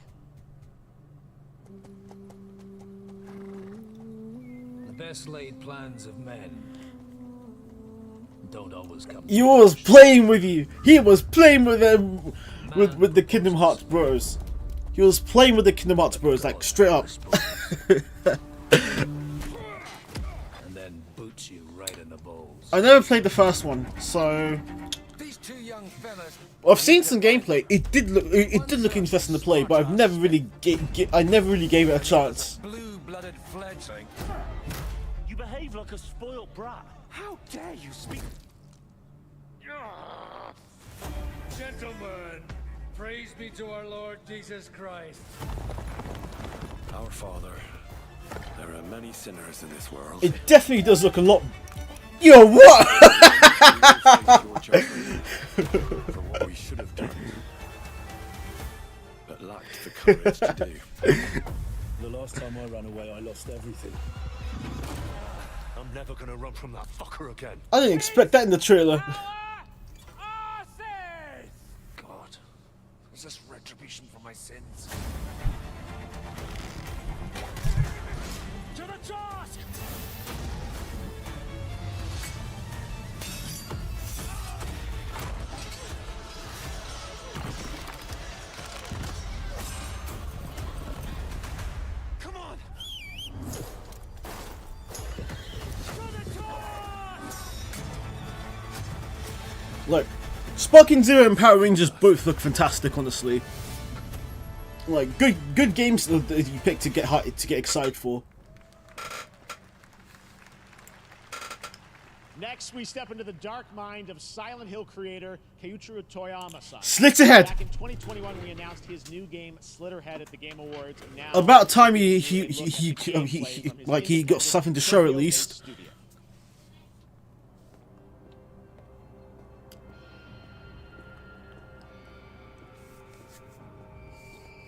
Speaker 17: The best laid plans of men don't always come.
Speaker 1: He was playing with you. He was playing with them, with the Kingdom Hearts bros. He was playing with the Kingdom Hearts bros, like straight up.
Speaker 17: And then boots you right in the balls.
Speaker 1: I never played the first one, so
Speaker 17: These two young fellas.
Speaker 1: I've seen some gameplay. It did look interesting to play, but I've never really I never really gave it a chance.
Speaker 17: Blue-blooded fledgling.
Speaker 16: You behave like a spoiled brat. How dare you speak?
Speaker 3: Gentlemen, praise be to our Lord Jesus Christ.
Speaker 19: Our Father, there are many sinners in this world.
Speaker 1: It definitely does look a lot. Yo, what?
Speaker 19: For what we should have done, but lacked the courage to do.
Speaker 16: The last time I ran away, I lost everything. I'm never gonna run from that fucker again.
Speaker 1: I didn't expect that in the trailer.
Speaker 16: God, is this retribution for my sins? To the task! Come on!
Speaker 1: Look, Sparking Zero and Power Rangers both look fantastic, honestly. Like good games that you pick to get excited for.
Speaker 2: Next, we step into the dark mind of Silent Hill creator Keiichiro Toyama-san.
Speaker 1: Slitterhead.
Speaker 2: Back in 2021, we announced his new game Slitterhead at the Game Awards. And now
Speaker 1: About time he got something to show at least.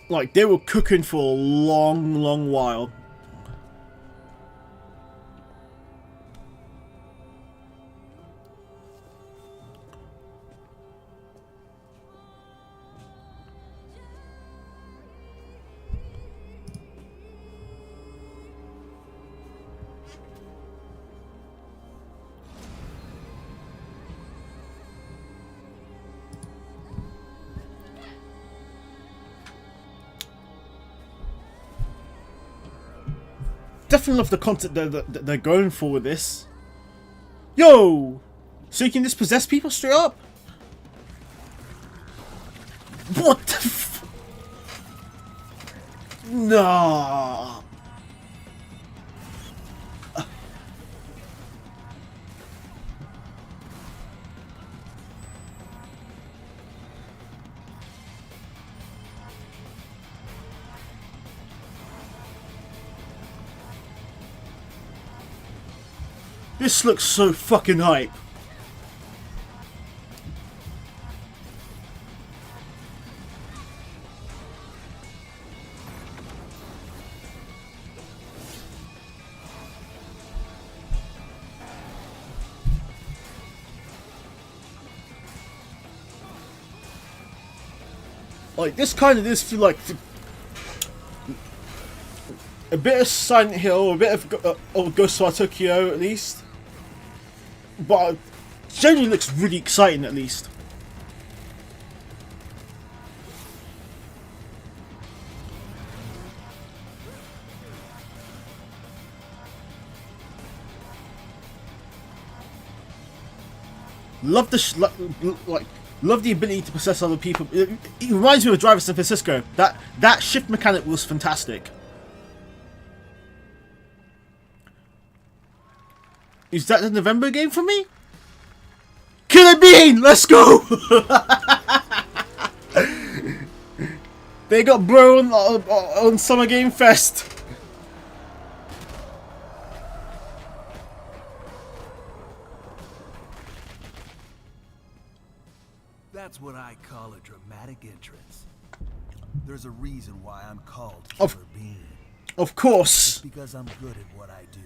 Speaker 1: Like, they were cooking for a long while. Definitely love the content that they're going for with this. Yo! So you can just possess people straight up? What the f... Nah. This looks so fucking hype. Like, this kind of does feel like a bit of Silent Hill, a bit of Ghostwire Tokyo at least. But generally looks really exciting at least. Love the love the ability to possess other people. It reminds me of Driver San Francisco. That shift mechanic was fantastic. Is that the November game for me? Killer Bean! Let's go! They got bro on Summer Game Fest.
Speaker 22: That's what I call a dramatic entrance. There's a reason why I'm called
Speaker 1: Of Of course.
Speaker 22: It's because I'm good at what I do.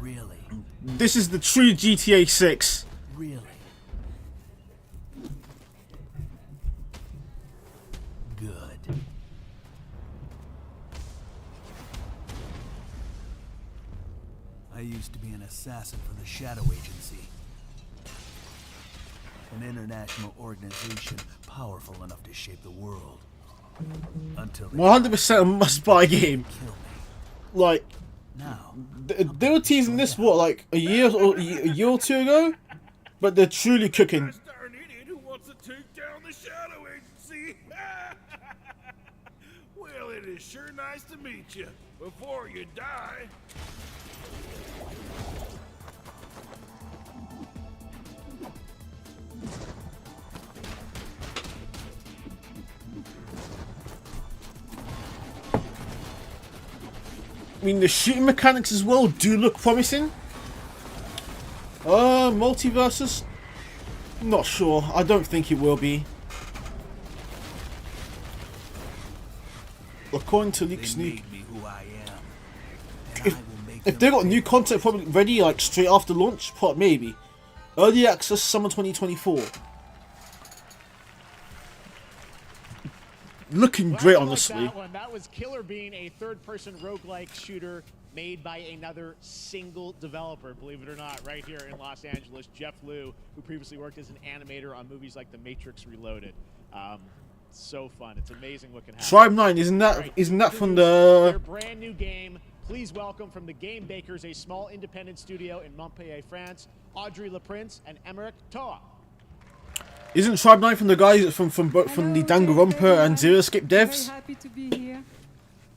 Speaker 22: Really?
Speaker 1: This is the true GTA 6.
Speaker 22: Really? Good. I used to be an assassin for the Shadow Agency. An international organization powerful enough to shape the world. Until
Speaker 1: 100% a must-buy game. Like,
Speaker 22: now
Speaker 1: they were teasing this what, like a year or two ago, but they're truly cooking.
Speaker 22: Darn idiot who wants to take down the Shadow Agency. Well, it is sure nice to meet you. Before you die.
Speaker 1: I mean, the shooting mechanics as well do look promising. Multiverses? Not sure. I don't think it will be. According to leaks, if they got new content probably ready like straight after launch, maybe. Early access summer 2024. Looking great, honestly.
Speaker 2: That was Killer Bean, a third-person roguelike shooter made by another single developer, believe it or not, right here in Los Angeles, Jeff Liu, who previously worked as an animator on movies like The Matrix Reloaded. So fun. It's amazing what can happen.
Speaker 1: Tribe 9, isn't that from the...
Speaker 2: Their brand new game. Please welcome from the Game Bakers, a small independent studio in Montpellier, France, Audrey Laprince and Emmerich Toa.
Speaker 1: Isn't Tribe 9 from the guys from the Danganronpa and Zero Escape devs?
Speaker 5: Very happy to be here.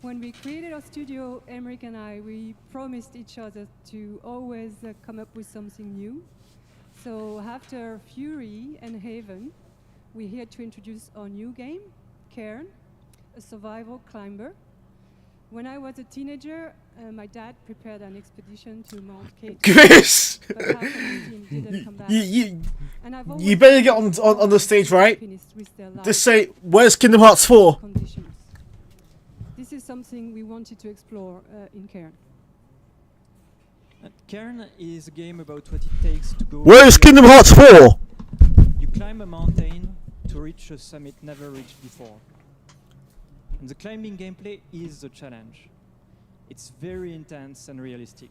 Speaker 5: When we created our studio, Emmerich and I, we promised each other to always come up with something new. So after Fury and Haven, we're here to introduce our new game, Cairn, a survival climber. When I was a teenager, my dad prepared an expedition to Mount K2.
Speaker 1: Chris!
Speaker 5: But half of the team didn't come back.
Speaker 1: You better get on the stage, right? Just say, where's Kingdom Hearts 4?
Speaker 5: This is something we wanted to explore in Cairn.
Speaker 7: Cairn is a game about what it takes to go...
Speaker 1: Where's Kingdom Hearts 4?
Speaker 7: You climb a mountain to reach a summit never reached before. And the climbing gameplay is the challenge. It's very intense and realistic.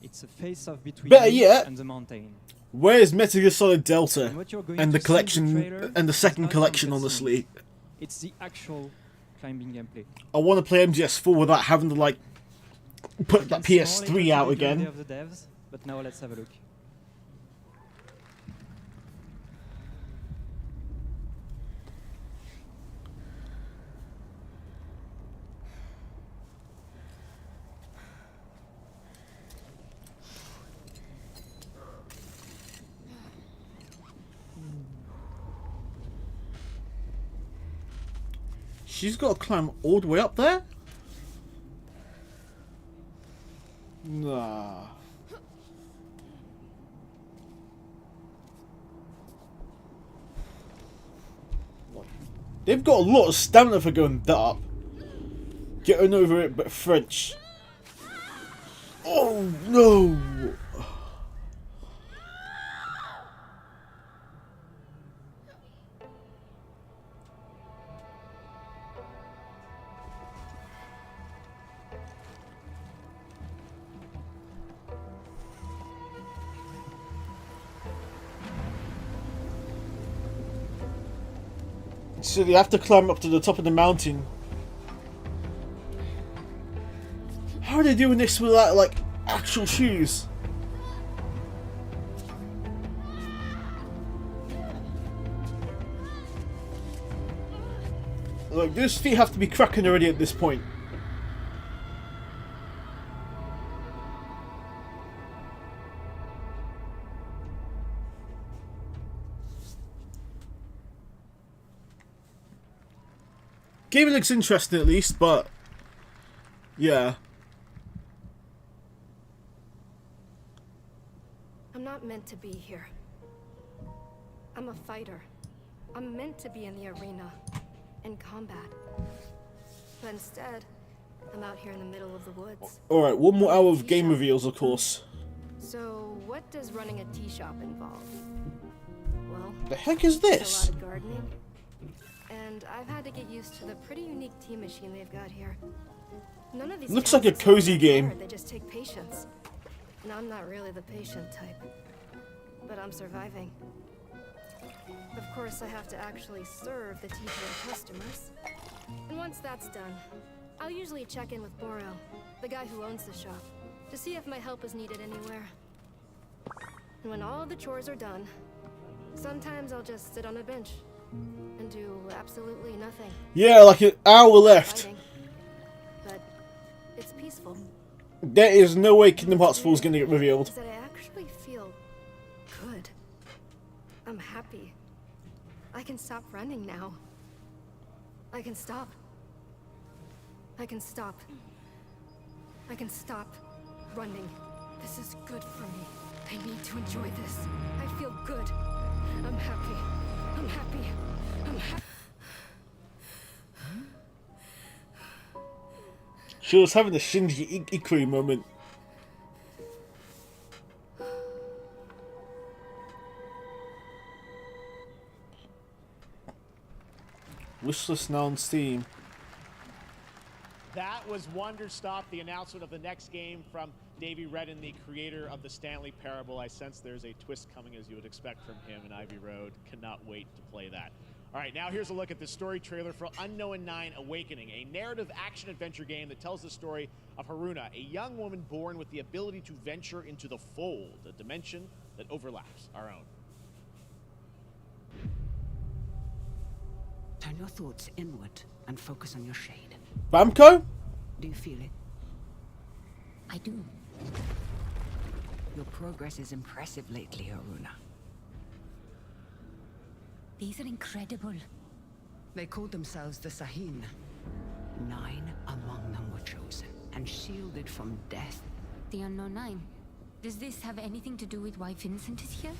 Speaker 7: It's a face-off between you and the mountain.
Speaker 1: Where is Metal Gear Solid Delta and the
Speaker 7: to
Speaker 1: collection
Speaker 7: see in the trailer
Speaker 1: and the
Speaker 7: is
Speaker 1: second
Speaker 7: not
Speaker 1: collection?
Speaker 7: just
Speaker 1: Honestly,
Speaker 7: scenes. It's the actual climbing gameplay.
Speaker 1: I want to play MGS4 without having to like put that PS3 out again.
Speaker 7: Of the devs, but now let's have a look.
Speaker 1: She's got to climb all the way up there? Nah. They've got a lot of stamina for going that up. Getting over it, but French. Oh no! So they have to climb up to the top of the mountain. How are they doing this without, like, actual shoes? Like, those feet have to be cracking already at this point. Game looks interesting at least, but yeah.
Speaker 23: I'm not meant to be here. I'm a fighter. I'm meant to be in the arena, in combat. But instead, I'm out here in the middle of the woods.
Speaker 1: Alright, one more hour of game reveals, of course.
Speaker 23: So, what does running a tea shop involve? Well,
Speaker 1: The heck is this?
Speaker 23: A lot of gardening. And I've had to get used to the pretty unique tea machine they've got here. None of these
Speaker 1: Looks like a
Speaker 23: tasks
Speaker 1: cozy
Speaker 23: are
Speaker 1: game.
Speaker 23: hard, they just take patience. And I'm not really the patient type. But I'm surviving. Of course, I have to actually serve the tea to our customers. And once that's done, I'll usually check in with Boro, the guy who owns the shop, to see if my help is needed anywhere. And when all the chores are done, sometimes I'll just sit on a bench and do absolutely nothing.
Speaker 1: Yeah, like an hour left.
Speaker 23: Fighting. But it's peaceful.
Speaker 1: There is no way Kingdom Hearts 4 is going to get revealed.
Speaker 23: Is that I actually feel good. I'm happy. I can stop running now. I can stop. I can stop. I can stop running. This is good for me. I need to enjoy this. I feel good. I'm happy. I'm happy. I'm happy.
Speaker 1: She was having a Shinji Ikari moment. Wishlist now on Steam.
Speaker 2: That was Wonderstop, the announcement of the next game from Davey Redden, the creator of the Stanley Parable. I sense there's a twist coming, as you would expect from him in Ivy Road. Cannot wait to play that. All right, now here's a look at the story trailer for Unknown 9 Awakening, a narrative action-adventure game that tells the story of Haruna, a young woman born with the ability to venture into the Fold, a dimension that overlaps our own.
Speaker 8: Turn your thoughts inward and focus on your shade.
Speaker 1: Bamco?
Speaker 8: Do you feel it?
Speaker 15: I do.
Speaker 8: Your progress is impressive lately, Haruna.
Speaker 15: These are incredible.
Speaker 8: They called themselves the Sahin. 9 among them were chosen and shielded from death.
Speaker 15: The Unknown 9. Does this have anything to do with why Vincent is here?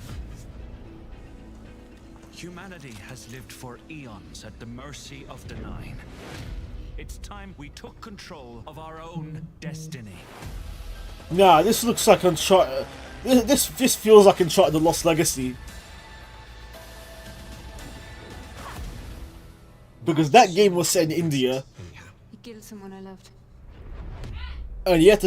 Speaker 9: Humanity has lived for eons at the mercy of the Nine. It's time we took control of our own destiny.
Speaker 1: Nah, this looks like Uncharted. This feels like Uncharted: The Lost Legacy. Because that game was set in India,
Speaker 15: He killed someone I loved.
Speaker 1: and you had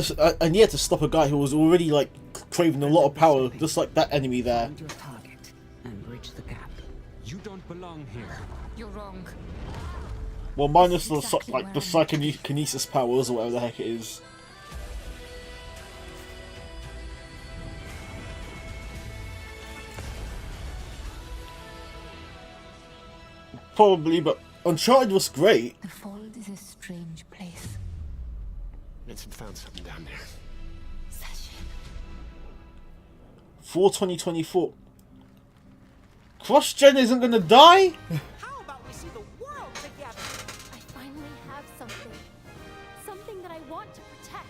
Speaker 1: to stop a guy who was already like craving a lot of power, just like that enemy there.
Speaker 8: Find your target and bridge the gap.
Speaker 9: You don't belong here.
Speaker 15: You're wrong.
Speaker 1: Well, minus the the psychokinesis powers or whatever the heck it is. Probably, but Uncharted was great.
Speaker 15: The Fold is a strange place.
Speaker 19: Vincent found something down there.
Speaker 1: For 2024. Cross-gen isn't gonna die?
Speaker 11: How about we see the world together?
Speaker 18: I finally have something. Something that I want to protect.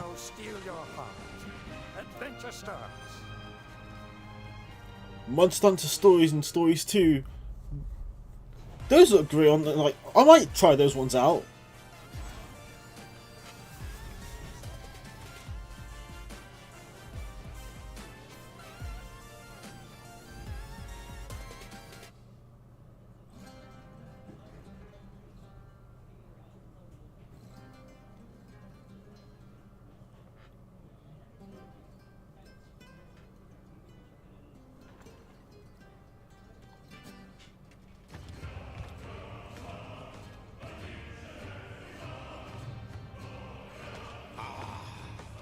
Speaker 19: I'll steal your heart. Adventure starts.
Speaker 1: Monster Hunter Stories and Stories 2. Those look great on like I might try those ones out.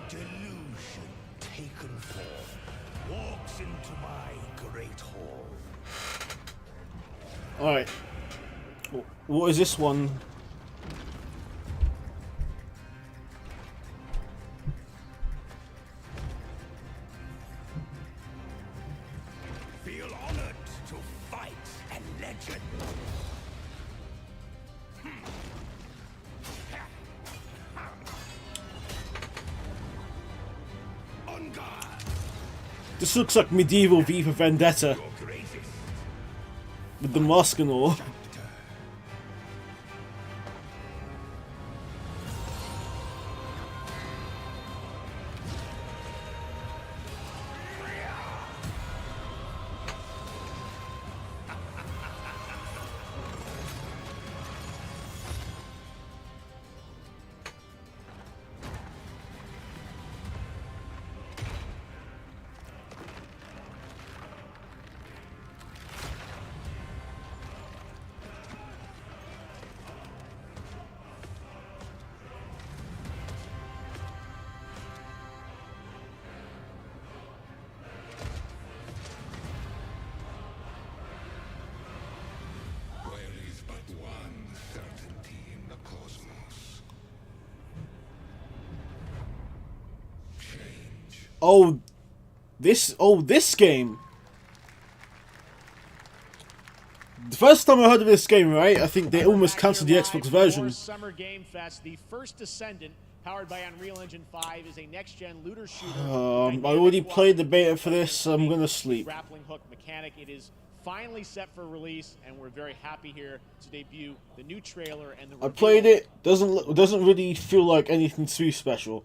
Speaker 17: Delusion taken form walks into my great hall.
Speaker 1: Alright. What is this one?
Speaker 17: Feel honored to fight a legend. On guard.
Speaker 1: This looks like medieval V for Vendetta. With the mask and all. Oh, this game. The first time I heard of this game, right, I think they almost cancelled the Xbox version.
Speaker 2: Summer Game Fest, the first Descendant, powered by Unreal Engine 5, is a next-gen looter shooter.
Speaker 1: I already played the beta for this, so I'm gonna sleep.
Speaker 2: Grappling hook mechanic. It is finally set for release, and we're very happy here to debut the new trailer and the.
Speaker 1: I played it. Doesn't really feel like anything too special.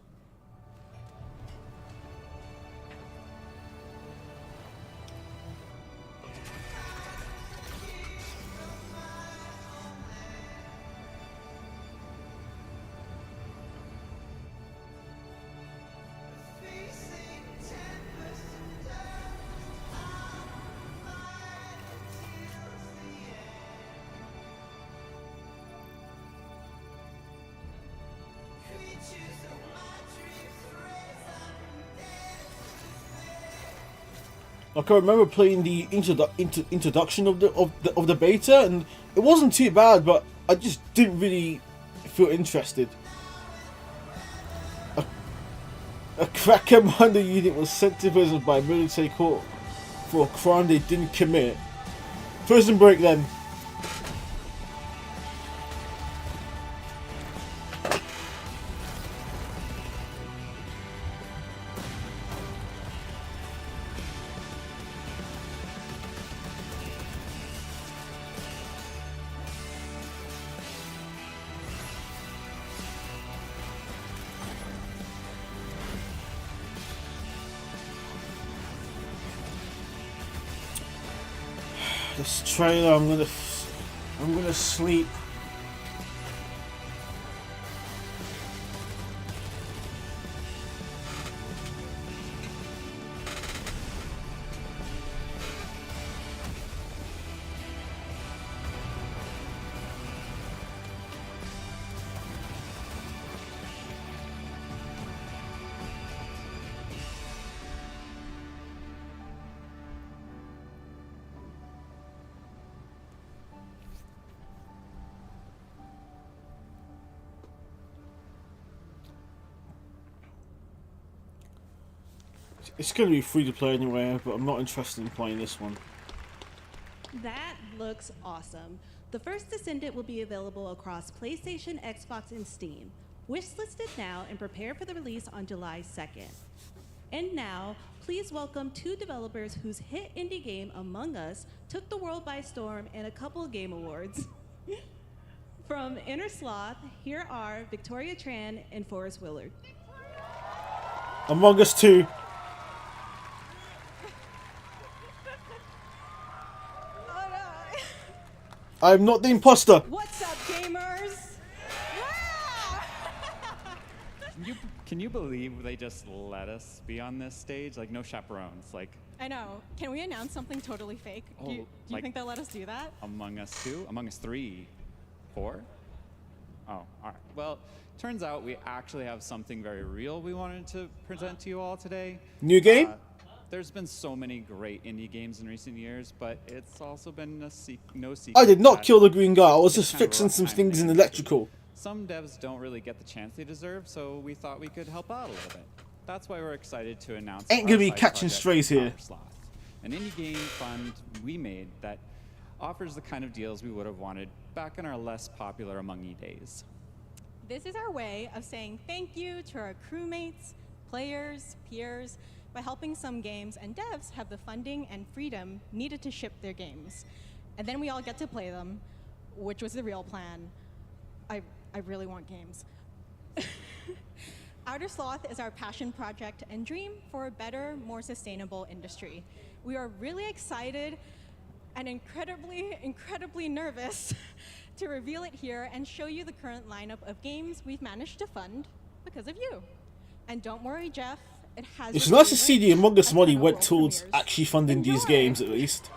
Speaker 1: Like I remember playing the introduction of the beta, and it wasn't too bad, but I just didn't really feel interested. A crack commander unit was sent to prison by a military court for a crime they didn't commit. Prison break then. This trailer, I'm gonna sleep. It's going to be free to play anyway, but I'm not interested in playing this one.
Speaker 6: That looks awesome. The first Descendant will be available across PlayStation, Xbox, and Steam. Wishlisted now and prepare for the release on July 2nd. And now, please welcome two developers whose hit indie game, Among Us, took the world by storm in a couple of game awards. From Inner Sloth, here are Victoria Tran and Forrest Willard.
Speaker 1: Among Us 2. I'm not the imposter.
Speaker 6: What's up, gamers?
Speaker 10: Can you believe they just let us be on this stage? Like, no chaperones. Like,
Speaker 12: I know. Can we announce something totally fake? Do you
Speaker 10: like,
Speaker 12: think they'll let us do that?
Speaker 10: Among Us 2? Among Us 3? 4? Oh, all right. Well, turns out we actually have something very real we wanted to present to you all today.
Speaker 1: New game?
Speaker 10: There's been so many great indie games in recent years, but it's also been no secret.
Speaker 1: I did not kill the green guy. I was just fixing some things in electrical.
Speaker 10: Some devs don't really get the chance they deserve, so we thought we could help out a little bit. That's why we're excited to announce
Speaker 1: Ain't gonna be catching strays here.
Speaker 10: An indie game fund we made that offers the kind of deals we would have wanted back in our less popular Among E days.
Speaker 12: This is our way of saying thank you to our crewmates, players, peers, by helping some games and devs have the funding and freedom needed to ship their games. And then we all get to play them, which was the real plan. I really want games. Outer Sloth is our passion project and dream for a better, more sustainable industry. We are really excited and incredibly nervous to reveal it here and show you the current lineup of games we've managed to fund because of you. And don't worry, Jeff, it has.
Speaker 1: It's nice to see the Among Us money went towards actually funding these games, at least.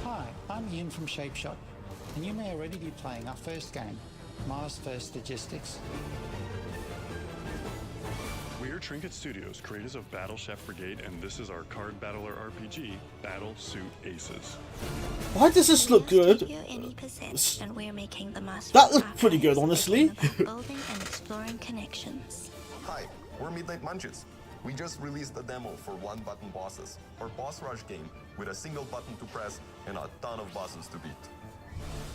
Speaker 13: Hi, I'm Ian from Shapeshot, and you may already be playing our first game, Mars First Logistics.
Speaker 16: We're
Speaker 4: Trinket Studios, creators of Battle Chef Brigade, and this is our card battler RPG, Battle Suit Aces.
Speaker 1: Why does this look good?
Speaker 14: And we're making the most
Speaker 1: That looked pretty good, honestly.
Speaker 14: building and exploring connections.
Speaker 20: Hi, we're Midnight Munches. We just released a demo for one-button bosses, our boss rush game with a single button to press and a ton of bosses to beat.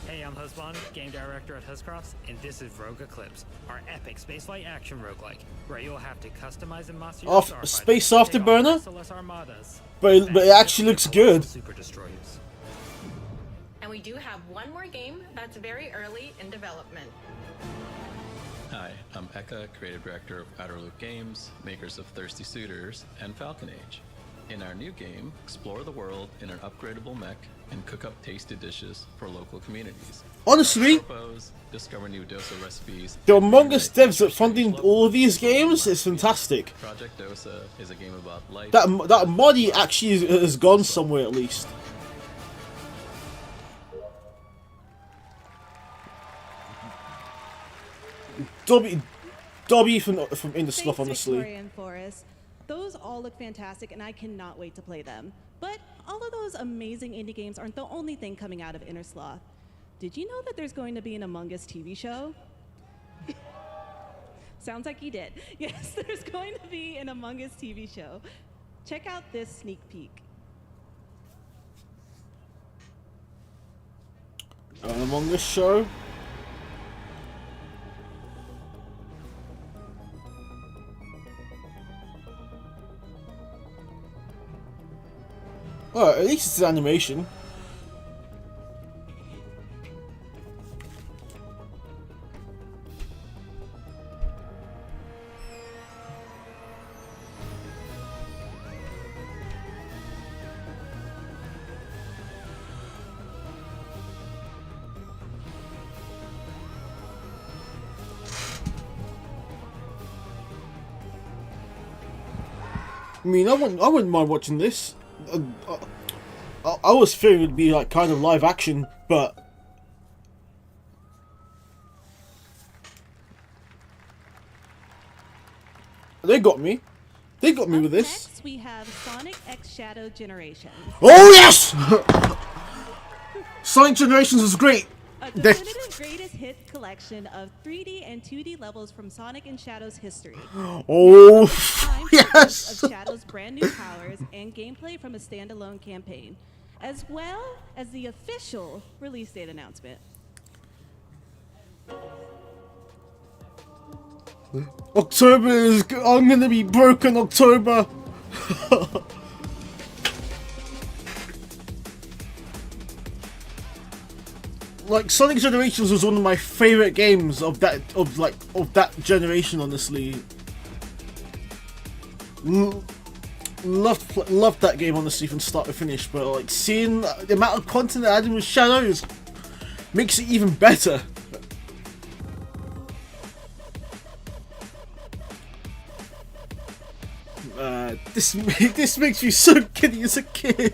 Speaker 24: Hey, I'm Husband, game director at Huscrofts, and this is Rogue Eclipse, our epic spaceflight action roguelike, where you'll have to customize and master your starfighters,
Speaker 1: Space
Speaker 24: take on
Speaker 1: Afterburner?
Speaker 24: merciless armadas,
Speaker 1: But it actually looks good.
Speaker 24: super destroyers.
Speaker 25: And we do have one more game that's very early in development.
Speaker 26: Hi, I'm Eka, creative director of Outer Loop Games, makers of Thirsty Suitors and Falcon Age. In our new game, explore the world in an upgradable mech and cook up tasty dishes for local communities.
Speaker 1: Honestly,
Speaker 26: discover new dosa recipes.
Speaker 1: the Among Us devs that funding all of these games is fantastic.
Speaker 26: Project Dosa is a game about life.
Speaker 1: That money actually has gone somewhere at least. Dobby from Indie Sloth, honestly.
Speaker 6: Victoria and Forest. Those all look fantastic, and I cannot wait to play them. But all of those amazing indie games aren't the only thing coming out of Inner Sloth. Did you know that there's going to be an Among Us TV show? Sounds like you did. Yes, there's going to be an Among Us TV show. Check out this sneak peek.
Speaker 1: An Among Us show? Well, at least it's an animation. I mean, I wouldn't mind watching this. I was fearing it'd be like kind of live action, but they got me. They got me with this.
Speaker 6: Next, we have Sonic X Shadow Generations.
Speaker 1: Oh yes! Sonic Generations was great.
Speaker 6: A definitive greatest hits collection of 3D and 2D levels from Sonic and Shadow's history.
Speaker 1: Oh yes!
Speaker 6: Of Shadow's brand new powers and gameplay from a standalone campaign, as well as the official release date announcement.
Speaker 1: October is. I'm gonna be broken. October. Like Sonic Generations was one of my favorite games of that generation. Honestly, loved that game honestly from start to finish. But like seeing the amount of content that added with Shadows makes it even better. This makes me so giddy as a kid.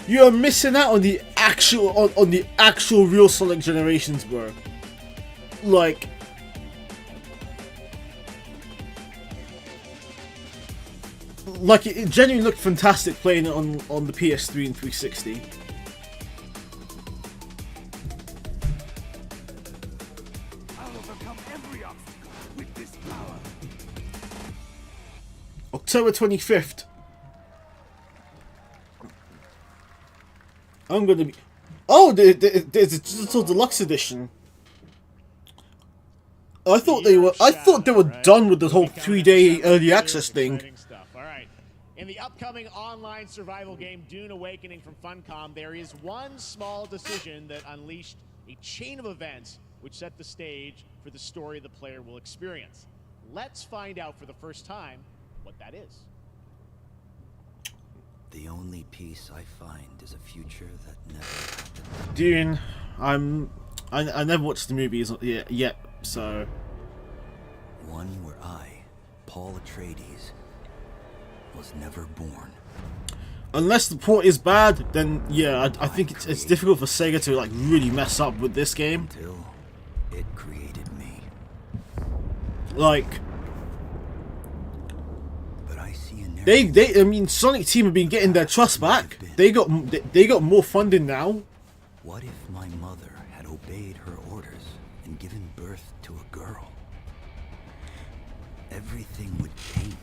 Speaker 1: You are missing out on the actual real Sonic Generations, bro. Like, it genuinely looked fantastic playing it on the PS3 and 360. October 25th. I'm gonna be. Oh, there's a digital deluxe edition. I thought they were done with the whole 3-day early access thing.
Speaker 2: All right. In the upcoming online survival game Dune Awakening from Funcom, there is one small decision that unleashed a chain of events which set the stage for the story the player will experience. Let's find out for the first time what that is.
Speaker 22: The only peace I find is a future that never happened.
Speaker 1: Dune, I never watched the movies yet, so.
Speaker 22: One where I, Paul Atreides, was never born.
Speaker 1: Unless the port is bad, then yeah, I think it's difficult for Sega to like really mess up with this game.
Speaker 22: Until it created me.
Speaker 1: Like,
Speaker 22: But I see a
Speaker 1: I mean, Sonic Team have been getting their trust back. They got more funding now.
Speaker 22: What if my mother had obeyed her orders and given birth to a girl? Everything would change.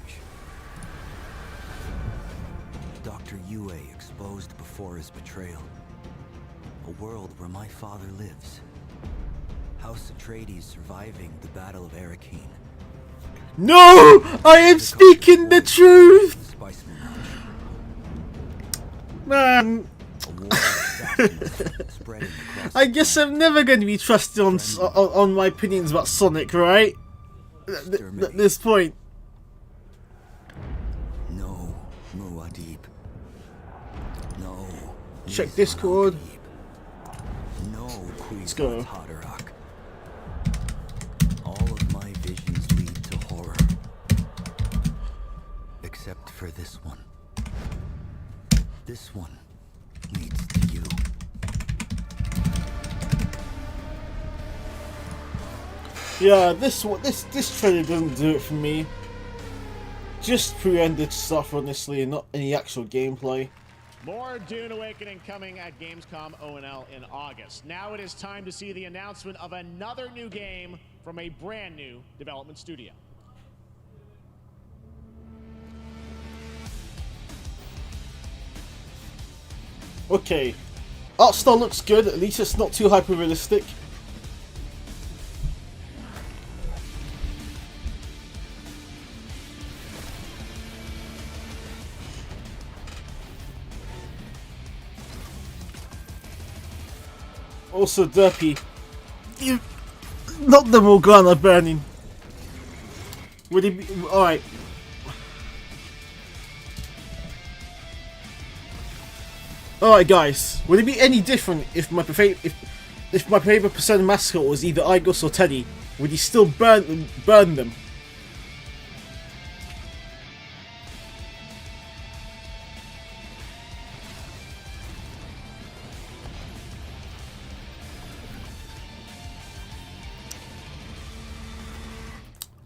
Speaker 22: Dr. Yue exposed before his betrayal. A world where my father lives. House Atreides surviving the Battle of Arrakeen.
Speaker 1: No! I am speaking the truth! Man. I guess I'm never going to be trusted on my opinions about Sonic, right? At this point.
Speaker 22: No, Muad'Dib. No.
Speaker 1: Check Discord.
Speaker 22: No,
Speaker 1: Let's go.
Speaker 22: Haderach. All of my visions lead to horror. Except for this one. This one leads to you.
Speaker 1: Yeah, this trailer doesn't do it for me. Just pre-rendered stuff, honestly, and not any actual gameplay.
Speaker 2: More Dune Awakening coming at Gamescom ONL in August. Now it is time to see the announcement of another new game from a brand new development studio.
Speaker 1: Okay, art style looks good, at least it's not too hyper-realistic. Also derpy. Not the Morgana burning. Would it be alright? Alright guys, would it be any different if my favorite Persona mascot was either Igos or Teddy? Would he still burn them?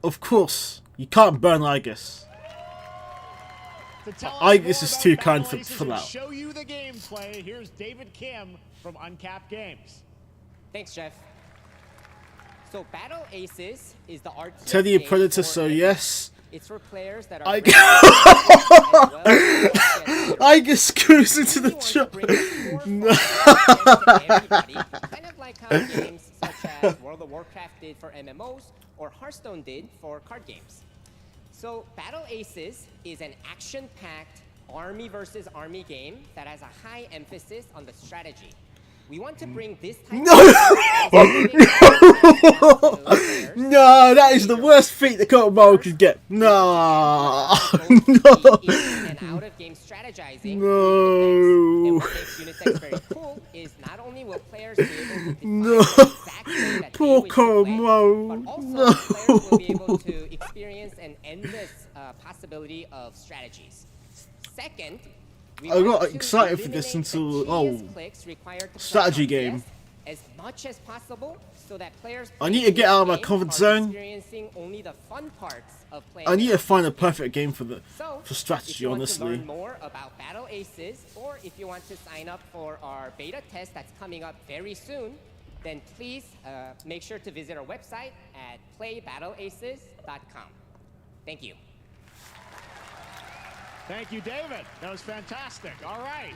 Speaker 1: Of course, you can't burn Igos. Igos is too kind for that.
Speaker 2: Show you the gameplay. Here's David Kim from Uncapped Games.
Speaker 3: Thanks, Jeff. So, Battle Aces is the art.
Speaker 1: Teddy a Predator, so yes.
Speaker 3: It's for players that are.
Speaker 1: Igos goes into the trap.
Speaker 3: Kind of like how games such as World of Warcraft did for MMOs or Hearthstone did for card games. So, Battle Aces is an action-packed army versus army game that has a high emphasis on the strategy. We want to bring this type
Speaker 1: No, that is the worst feat the Kokomo could get. No,
Speaker 3: and out of game strategizing.
Speaker 1: No.
Speaker 3: And what makes Unitex very cool is not only will players be able to
Speaker 1: No.
Speaker 3: exactly that
Speaker 1: Poor Kokomo.
Speaker 3: but also
Speaker 1: No.
Speaker 3: players will be able to experience an endless possibility of strategies. Second,
Speaker 1: I got excited for this until strategy game.
Speaker 3: as much as possible so that players
Speaker 1: I need to get out of my comfort zone.
Speaker 3: experiencing only the fun parts of playing.
Speaker 1: I need to find a perfect game for
Speaker 3: if
Speaker 1: strategy.
Speaker 3: you want
Speaker 1: Honestly,
Speaker 3: to learn more about Battle Aces, or if you want to sign up for our beta test that's coming up very soon, then please make sure to visit our website at playbattleaces.com. Thank you.
Speaker 2: Thank you, David. That was fantastic. All right.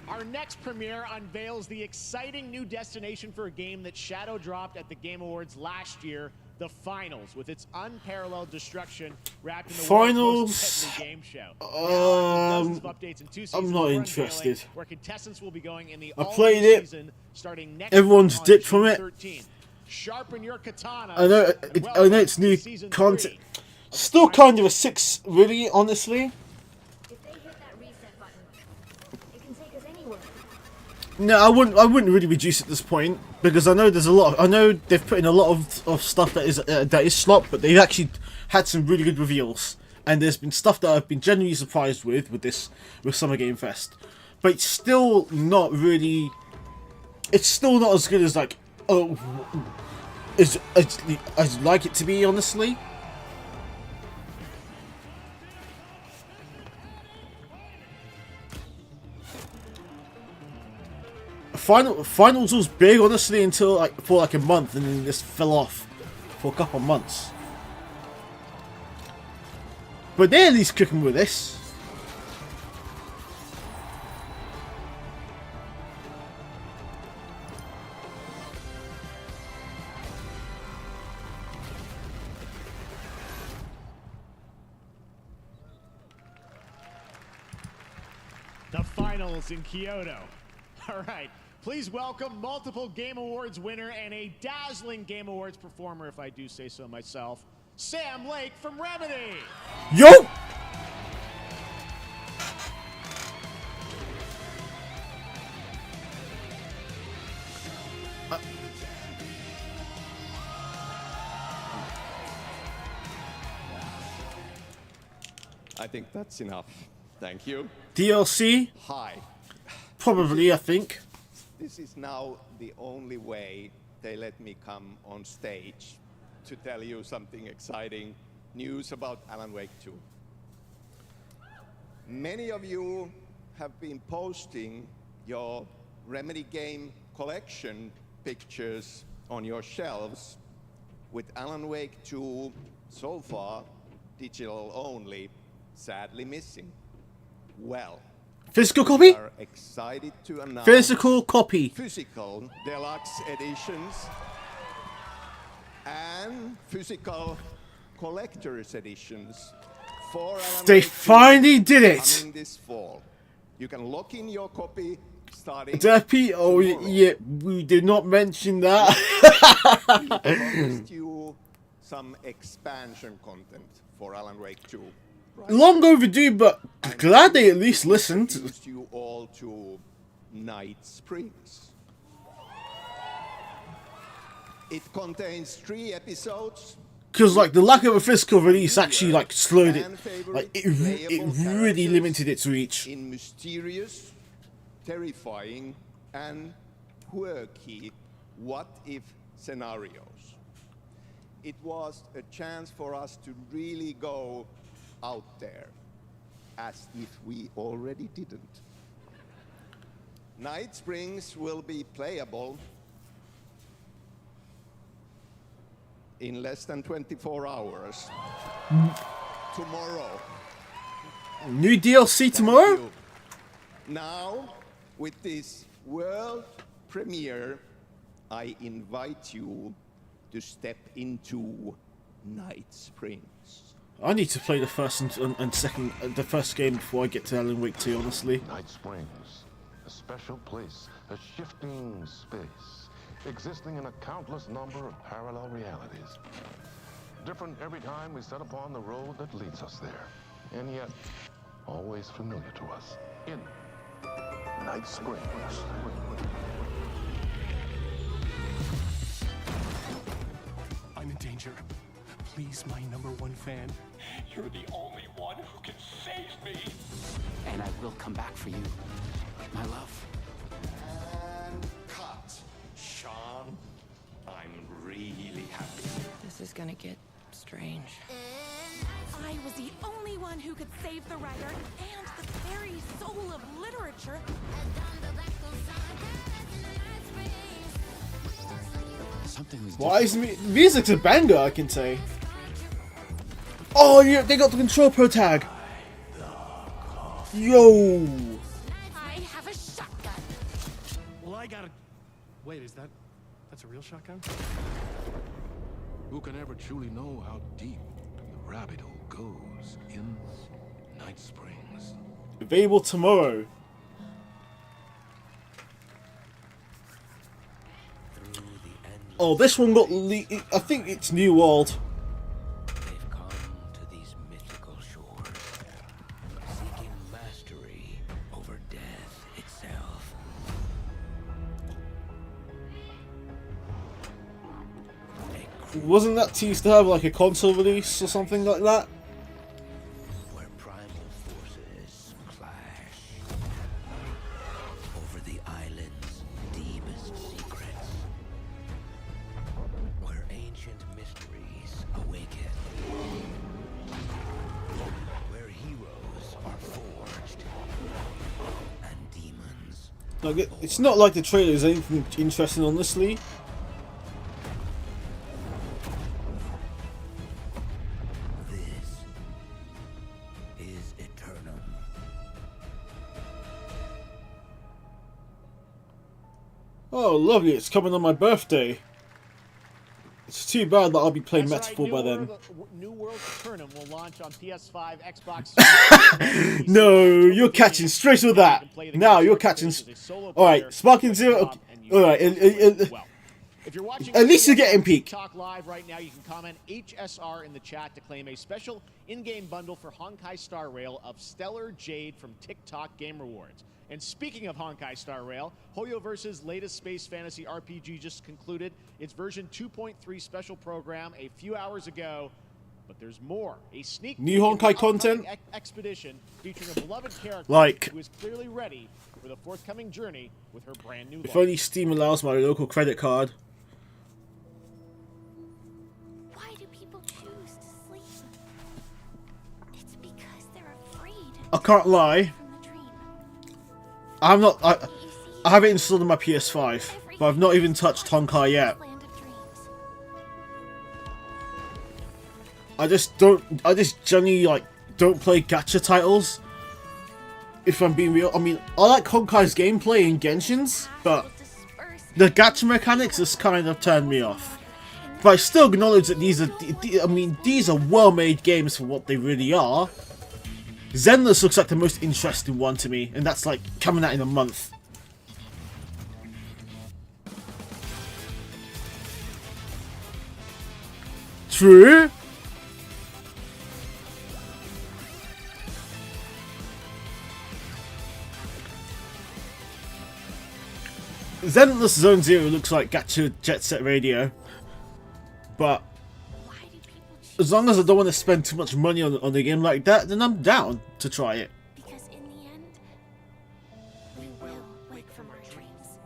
Speaker 2: Our next premiere unveils the exciting new destination for a game that shadow dropped at the Game Awards last year, the Finals, with its unparalleled destruction wrapped in the world's most deadly game show. Dozens of updates and 2 seasons
Speaker 1: I'm not
Speaker 2: of
Speaker 1: interested.
Speaker 2: unveiling, where contestants will be going in the
Speaker 1: I played
Speaker 2: all-new
Speaker 1: it.
Speaker 2: season starting next
Speaker 1: Everyone's
Speaker 2: on
Speaker 1: dipped from
Speaker 2: June
Speaker 1: it.
Speaker 2: 13th. Sharpen your katana.
Speaker 1: I know. I know it's new content. Still kind of a 6, really. Honestly. No, I wouldn't really reduce it at this point because I know there's a lot. I know they've put in a lot of stuff that is slop, but they've actually had some really good reveals, and there's been stuff that I've been genuinely surprised with Summer Game Fest, but it's still not really. It's still not as good as like as I'd like it to be, honestly. finals was big, honestly, until like for like a month, and then just fell off for a couple of months. But they're at least cooking with this.
Speaker 2: The finals in Kyoto. All right, please welcome multiple Game Awards winner and a dazzling Game Awards performer, if I do say so myself, Sam Lake from Remedy.
Speaker 1: Yo!
Speaker 5: I think that's enough. Thank you.
Speaker 1: DLC?
Speaker 5: Hi.
Speaker 1: Probably, I think.
Speaker 5: This is now the only way they let me come on stage to tell you something exciting news about Alan Wake 2. Many of you have been posting your Remedy game collection pictures on your shelves with Alan Wake 2 so far digital only, sadly missing. Well,
Speaker 1: physical copy?
Speaker 5: We are excited to announce
Speaker 1: physical copy.
Speaker 5: Physical deluxe editions and physical collector's editions for Alan
Speaker 1: They
Speaker 5: Wake 2
Speaker 1: finally did it.
Speaker 5: coming this fall. You can lock in your copy starting
Speaker 1: Deppy? Oh yeah, we did not mention that.
Speaker 5: We promised you some expansion content for Alan Wake 2. Right?
Speaker 1: Long overdue, but glad they at least listened.
Speaker 5: Introduced you all to Night Springs. It contains 3 episodes.
Speaker 1: Because like the lack of a physical release actually like slowed it. Like it really limited its reach.
Speaker 5: In mysterious, terrifying, and quirky what-if scenarios. It was a chance for us to really go out there, as if we already didn't. Night Springs will be playable in less than 24 hours. Tomorrow.
Speaker 1: New DLC tomorrow?
Speaker 5: Now, with this world premiere, I invite you to step into Night Springs.
Speaker 1: I need to play the first and second, the first game before I get to Alan Wake 2, honestly.
Speaker 7: Night Springs, a special place, a shifting space, existing in a countless number of parallel realities. Different every time we set upon the road that leads us there, and yet always familiar to us. In Night Springs.
Speaker 19: I'm in danger. Please, my #1 fan. You're the only one who can save me.
Speaker 8: And I will come back for you, my love.
Speaker 5: And cut. Sean, I'm really happy.
Speaker 15: This is gonna get strange.
Speaker 18: I was the only one who could save the writer and the very soul of literature.
Speaker 8: Something was
Speaker 1: Why is music's a banger, I can say. Oh yeah, they got the control pro tag. Yo.
Speaker 18: I have a shotgun.
Speaker 19: Well, I gotta... Wait, that's a real shotgun?
Speaker 7: Who can ever truly know how deep the rabbit hole goes in Night Springs?
Speaker 1: Available tomorrow. Oh, this one got I think it's New World.
Speaker 22: They've come to these mythical shores, seeking mastery over death itself.
Speaker 1: Wasn't that teased to have like a console release or something like that?
Speaker 22: Where primal forces clash over the island's deepest secrets. Where ancient mysteries awaken. Where heroes are forged and demons
Speaker 1: Like, it's not like the trailer is anything interesting, honestly. Oh, lovely, it's coming on my birthday. It's too bad that I'll be playing Metaphor by then.
Speaker 2: New World Capernaum will launch on PS5, Xbox.
Speaker 1: No, you're catching straight with that. Now you're catching. Alright, Sparking Zero. Okay. Alright,
Speaker 2: If you're watching
Speaker 1: at least you're getting peak.
Speaker 2: TikTok Live right now, you can comment HSR in the chat to claim a special in-game bundle for Honkai Star Rail of Stellar Jade from TikTok Game Rewards. And speaking of Honkai Star Rail, Hoyoverse's latest space fantasy RPG just concluded its version 2.3 special program a few hours ago. But there's more. A sneak
Speaker 1: new Honkai content
Speaker 2: expedition featuring a beloved character who is clearly ready for the forthcoming journey with her brand new
Speaker 1: If
Speaker 2: life.
Speaker 1: only Steam allows my local credit card.
Speaker 18: Why do people choose to sleep? It's because they're afraid.
Speaker 1: I can't lie. I'm not. I have it installed on my PS5, but I've not even touched Honkai yet. I just generally like don't play gacha titles. If I'm being real, I mean I like Honkai's gameplay and Genshin's, but the gacha mechanics just kind of turned me off. But I still acknowledge that these are well-made games for what they really are. Zenless looks like the most interesting one to me, and that's like coming out in a month. True. Zenless Zone Zero looks like Gacha Jet Set Radio, but as long as I don't want to spend too much money on a game like that, then I'm down to try it.
Speaker 18: Because in the end, we will wake from our dreams.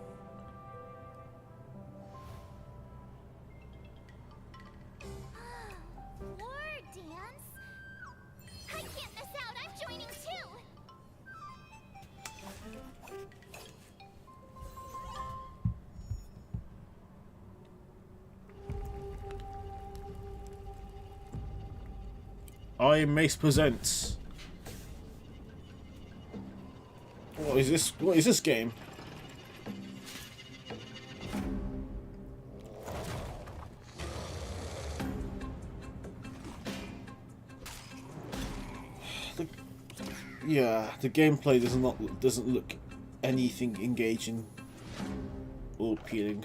Speaker 18: War dance? I can't miss out. I'm joining too.
Speaker 1: I Mace presents. What is this? What is this game? Yeah, the gameplay doesn't look anything engaging or appealing.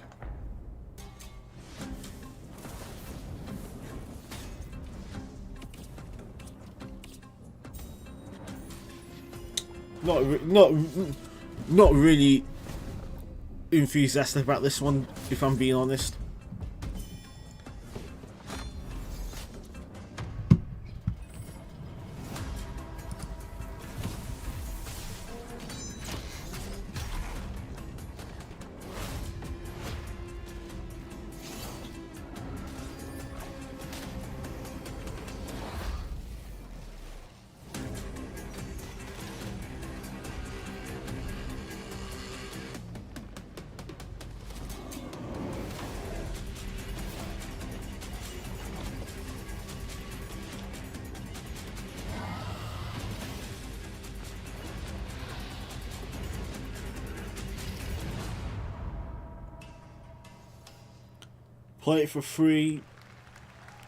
Speaker 1: Not really enthusiastic about this one, if I'm being honest. Play it for free.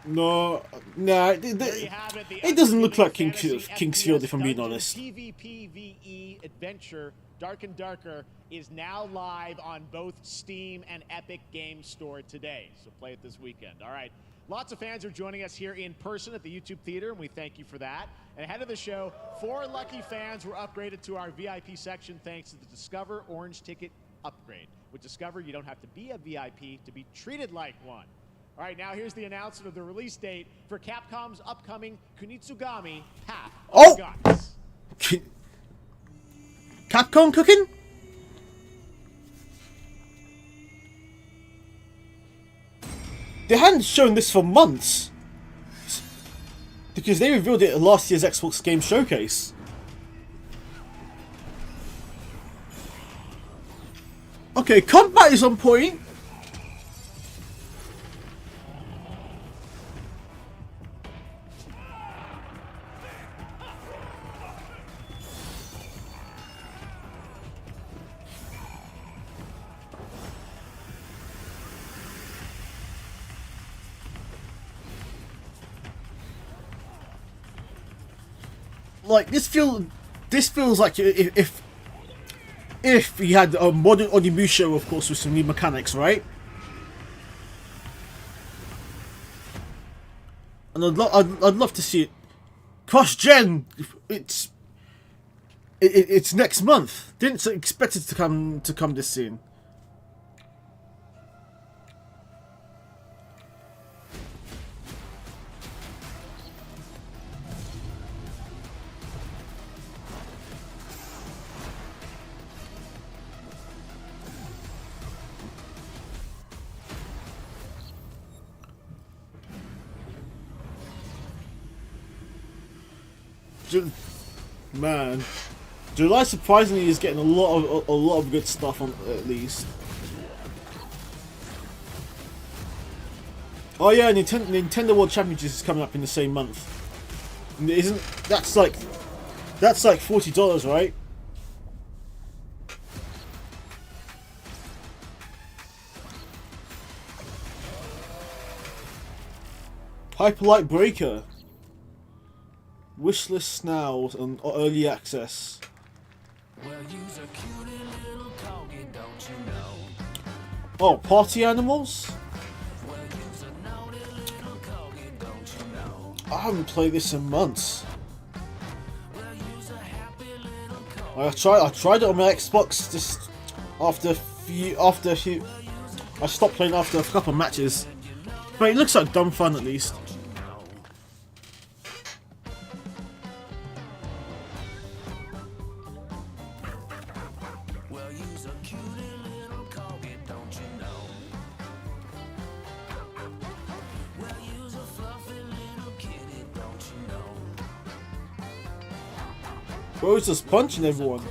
Speaker 1: No, it doesn't look like Kingsfield, if I'm being honest.
Speaker 2: PvPvE adventure Dark and Darker is now live on both Steam and Epic Games Store today. So play it this weekend. All right. Lots of fans are joining us here in person at the YouTube Theater, and we thank you for that. And ahead of the show, 4 lucky fans were upgraded to our VIP section thanks to the Discover Orange Ticket upgrade. With Discover, you don't have to be a VIP to be treated like one. All right, now here's the announcement of the release date for Capcom's upcoming Kunitsugami Path of the Gods.
Speaker 1: Capcom cooking? They hadn't shown this for months. Because they revealed it at last year's Xbox Game Showcase. Okay, combat is on point. Like this feels like if you had a modern Onimusha, of course, with some new mechanics, right? And I'd love to see it cross gen. It's next month. Didn't expect it to come this soon. Man, July surprisingly is getting a lot of good stuff on at least. Oh yeah, Nintendo World Championships is coming up in the same month. And that's like $40, right? Hyperlight Breaker. Wishlist now on early access. Oh, party animals? I haven't played this in months. I tried it on my Xbox just after I stopped playing after a couple of matches. But it looks like dumb fun at least. Bro's just punching everyone.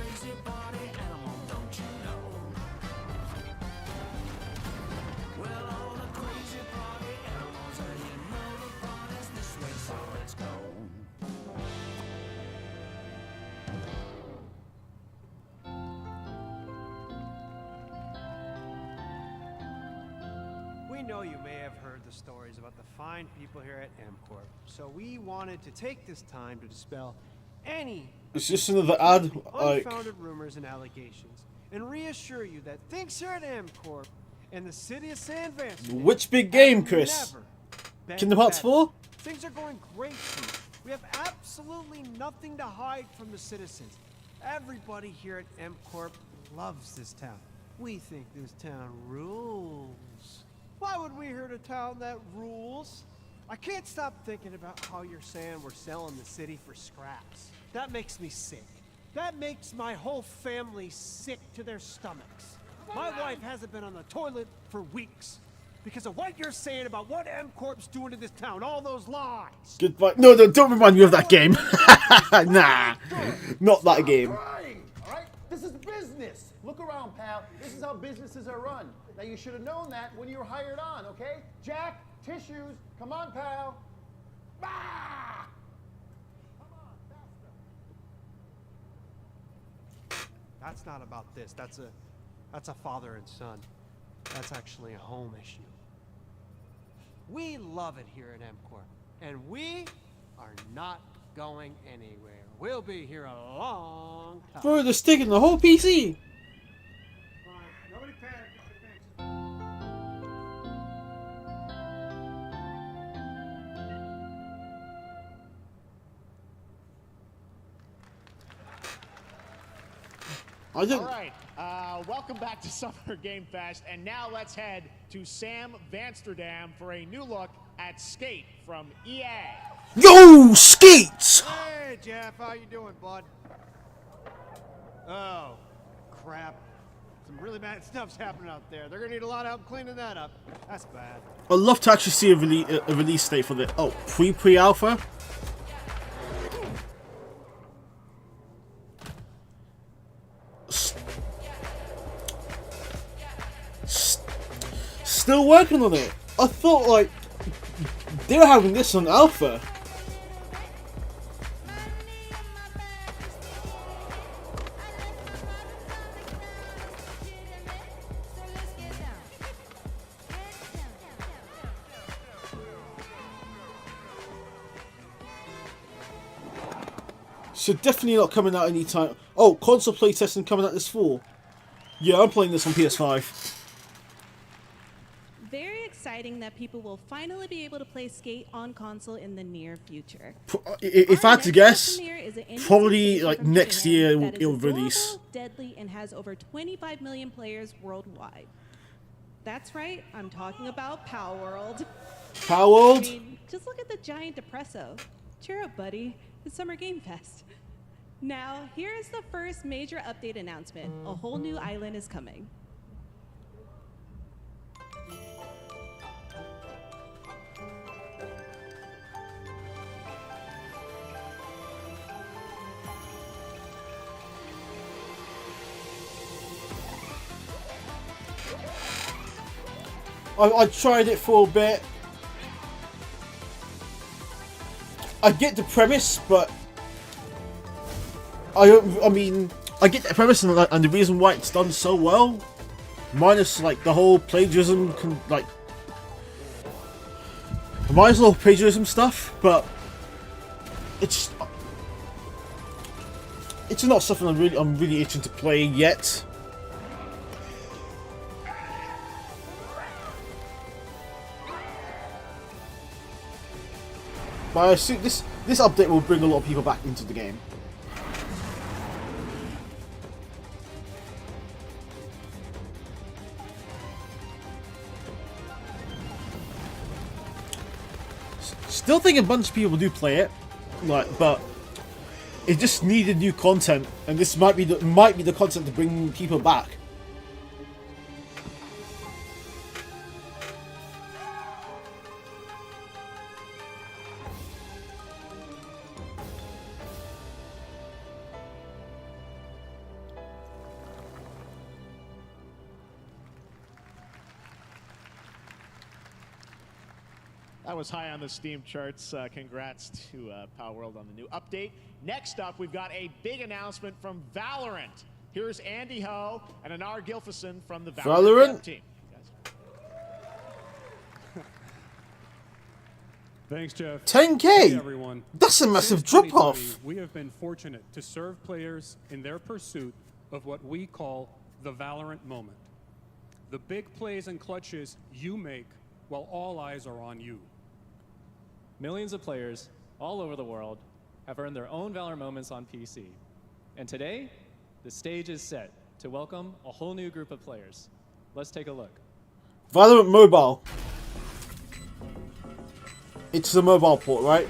Speaker 9: We know you may have heard the stories about the fine people here at MCorp, so we wanted to take this time to dispel any
Speaker 1: It's just another ad, like
Speaker 9: unfounded rumors and allegations, and reassure you that things here at MCorp and the city of San Vincent.
Speaker 1: Which big game, Chris? Kingdom Hearts 4?
Speaker 9: Things are going great here. We have absolutely nothing to hide from the citizens. Everybody here at MCorp loves this town. We think this town rules. Why would we hurt a town that rules? I can't stop thinking about how you're saying we're selling the city for scraps. That makes me sick. That makes my whole family sick to their stomachs. My wife hasn't been on the toilet for weeks because of what you're saying about what MCorp's doing to this town. All those lies.
Speaker 1: Goodbye. No, don't remind me of that game. Nah, not that game.
Speaker 10: All right, this is business. Look around, pal. This is how businesses are run. Now you should have known that when you were hired on. Okay, Jack, tissues. Come on, pal. Ah!
Speaker 9: That's not about this. That's a father and son. That's actually a home issue. We love it here at MCorp, and we are not going anywhere. We'll be here a long time.
Speaker 1: Bro, they're sticking the whole PC.
Speaker 9: Nobody panic.
Speaker 2: All right, welcome back to Summer Game Fest, and now let's head to Sam Vansterdam for a new look at Skate from EA.
Speaker 1: Yo, Skates!
Speaker 9: Hey, Jeff, how you doing, bud? Oh, crap. Some really bad stuff's happening out there. They're gonna need a lot of help cleaning that up. That's bad.
Speaker 1: I'd love to actually see a release date for the pre-alpha. still working on it. I thought like they were having this on alpha. So definitely not coming out anytime. Oh, console playtesting coming out this fall. Yeah, I'm playing this on PS5.
Speaker 6: Very exciting that people will finally be able to play Skate on console in the near future.
Speaker 1: If I had to guess,
Speaker 6: Is an indie
Speaker 1: probably
Speaker 6: sensation
Speaker 1: like
Speaker 6: from
Speaker 1: next
Speaker 6: Japan
Speaker 1: year
Speaker 6: that is
Speaker 1: it'll
Speaker 6: adorable,
Speaker 1: release.
Speaker 6: deadly, and has over 25 million players worldwide. That's right, I'm talking about Power World.
Speaker 1: Power World?
Speaker 6: I mean, just look at the giant depresso. Cheer up, buddy. It's Summer Game Fest. Now, here's the first major update announcement. A whole new island is coming.
Speaker 1: I tried it for a bit. I get the premise, but I mean, I get the premise and the reason why it's done so well, minus like the whole plagiarism, minus the whole plagiarism stuff, but it's not something I'm really itching to play yet. But I assume this update will bring a lot of people back into the game. Still think a bunch of people do play it, but it just needed new content, and this might be the content to bring people back.
Speaker 2: That was high on the Steam charts. Congrats to Power World on the new update. Next up, we've got a big announcement from Valorant. Here's Andy Ho and Anar Gilfison from the Valorant team.
Speaker 11: Thanks, Jeff.
Speaker 1: 10K?
Speaker 11: Hey, everyone.
Speaker 1: That's a massive
Speaker 11: Since
Speaker 1: drop-off.
Speaker 11: 2020, we have been fortunate to serve players in their pursuit of what we call the Valorant moment. The big plays and clutches you make while all eyes are on you.
Speaker 12: Millions of players all over the world have earned their own Valor moments on PC. And today, the stage is set to welcome a whole new group of players. Let's take a look.
Speaker 1: Valorant Mobile. It's the mobile port, right?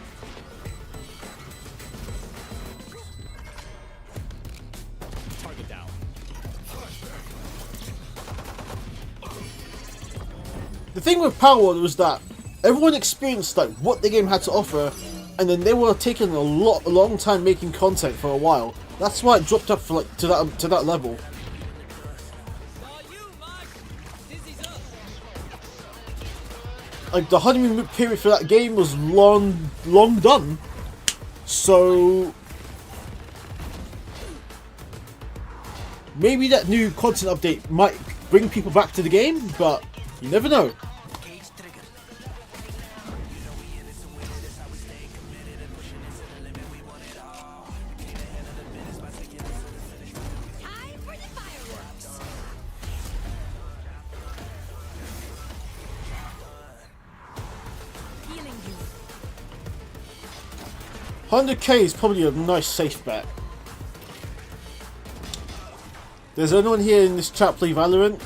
Speaker 2: Target down.
Speaker 1: The thing with Power World was that everyone experienced like what the game had to offer, and then they were taking a long time making content for a while. That's why it dropped up for like to that level. Like the honeymoon period for that game was long done. So maybe that new content update might bring people back to the game, but you never know.
Speaker 18: Time for the fireworks.
Speaker 1: 100k is probably a nice safe bet. Does anyone here in this chat play Valorant?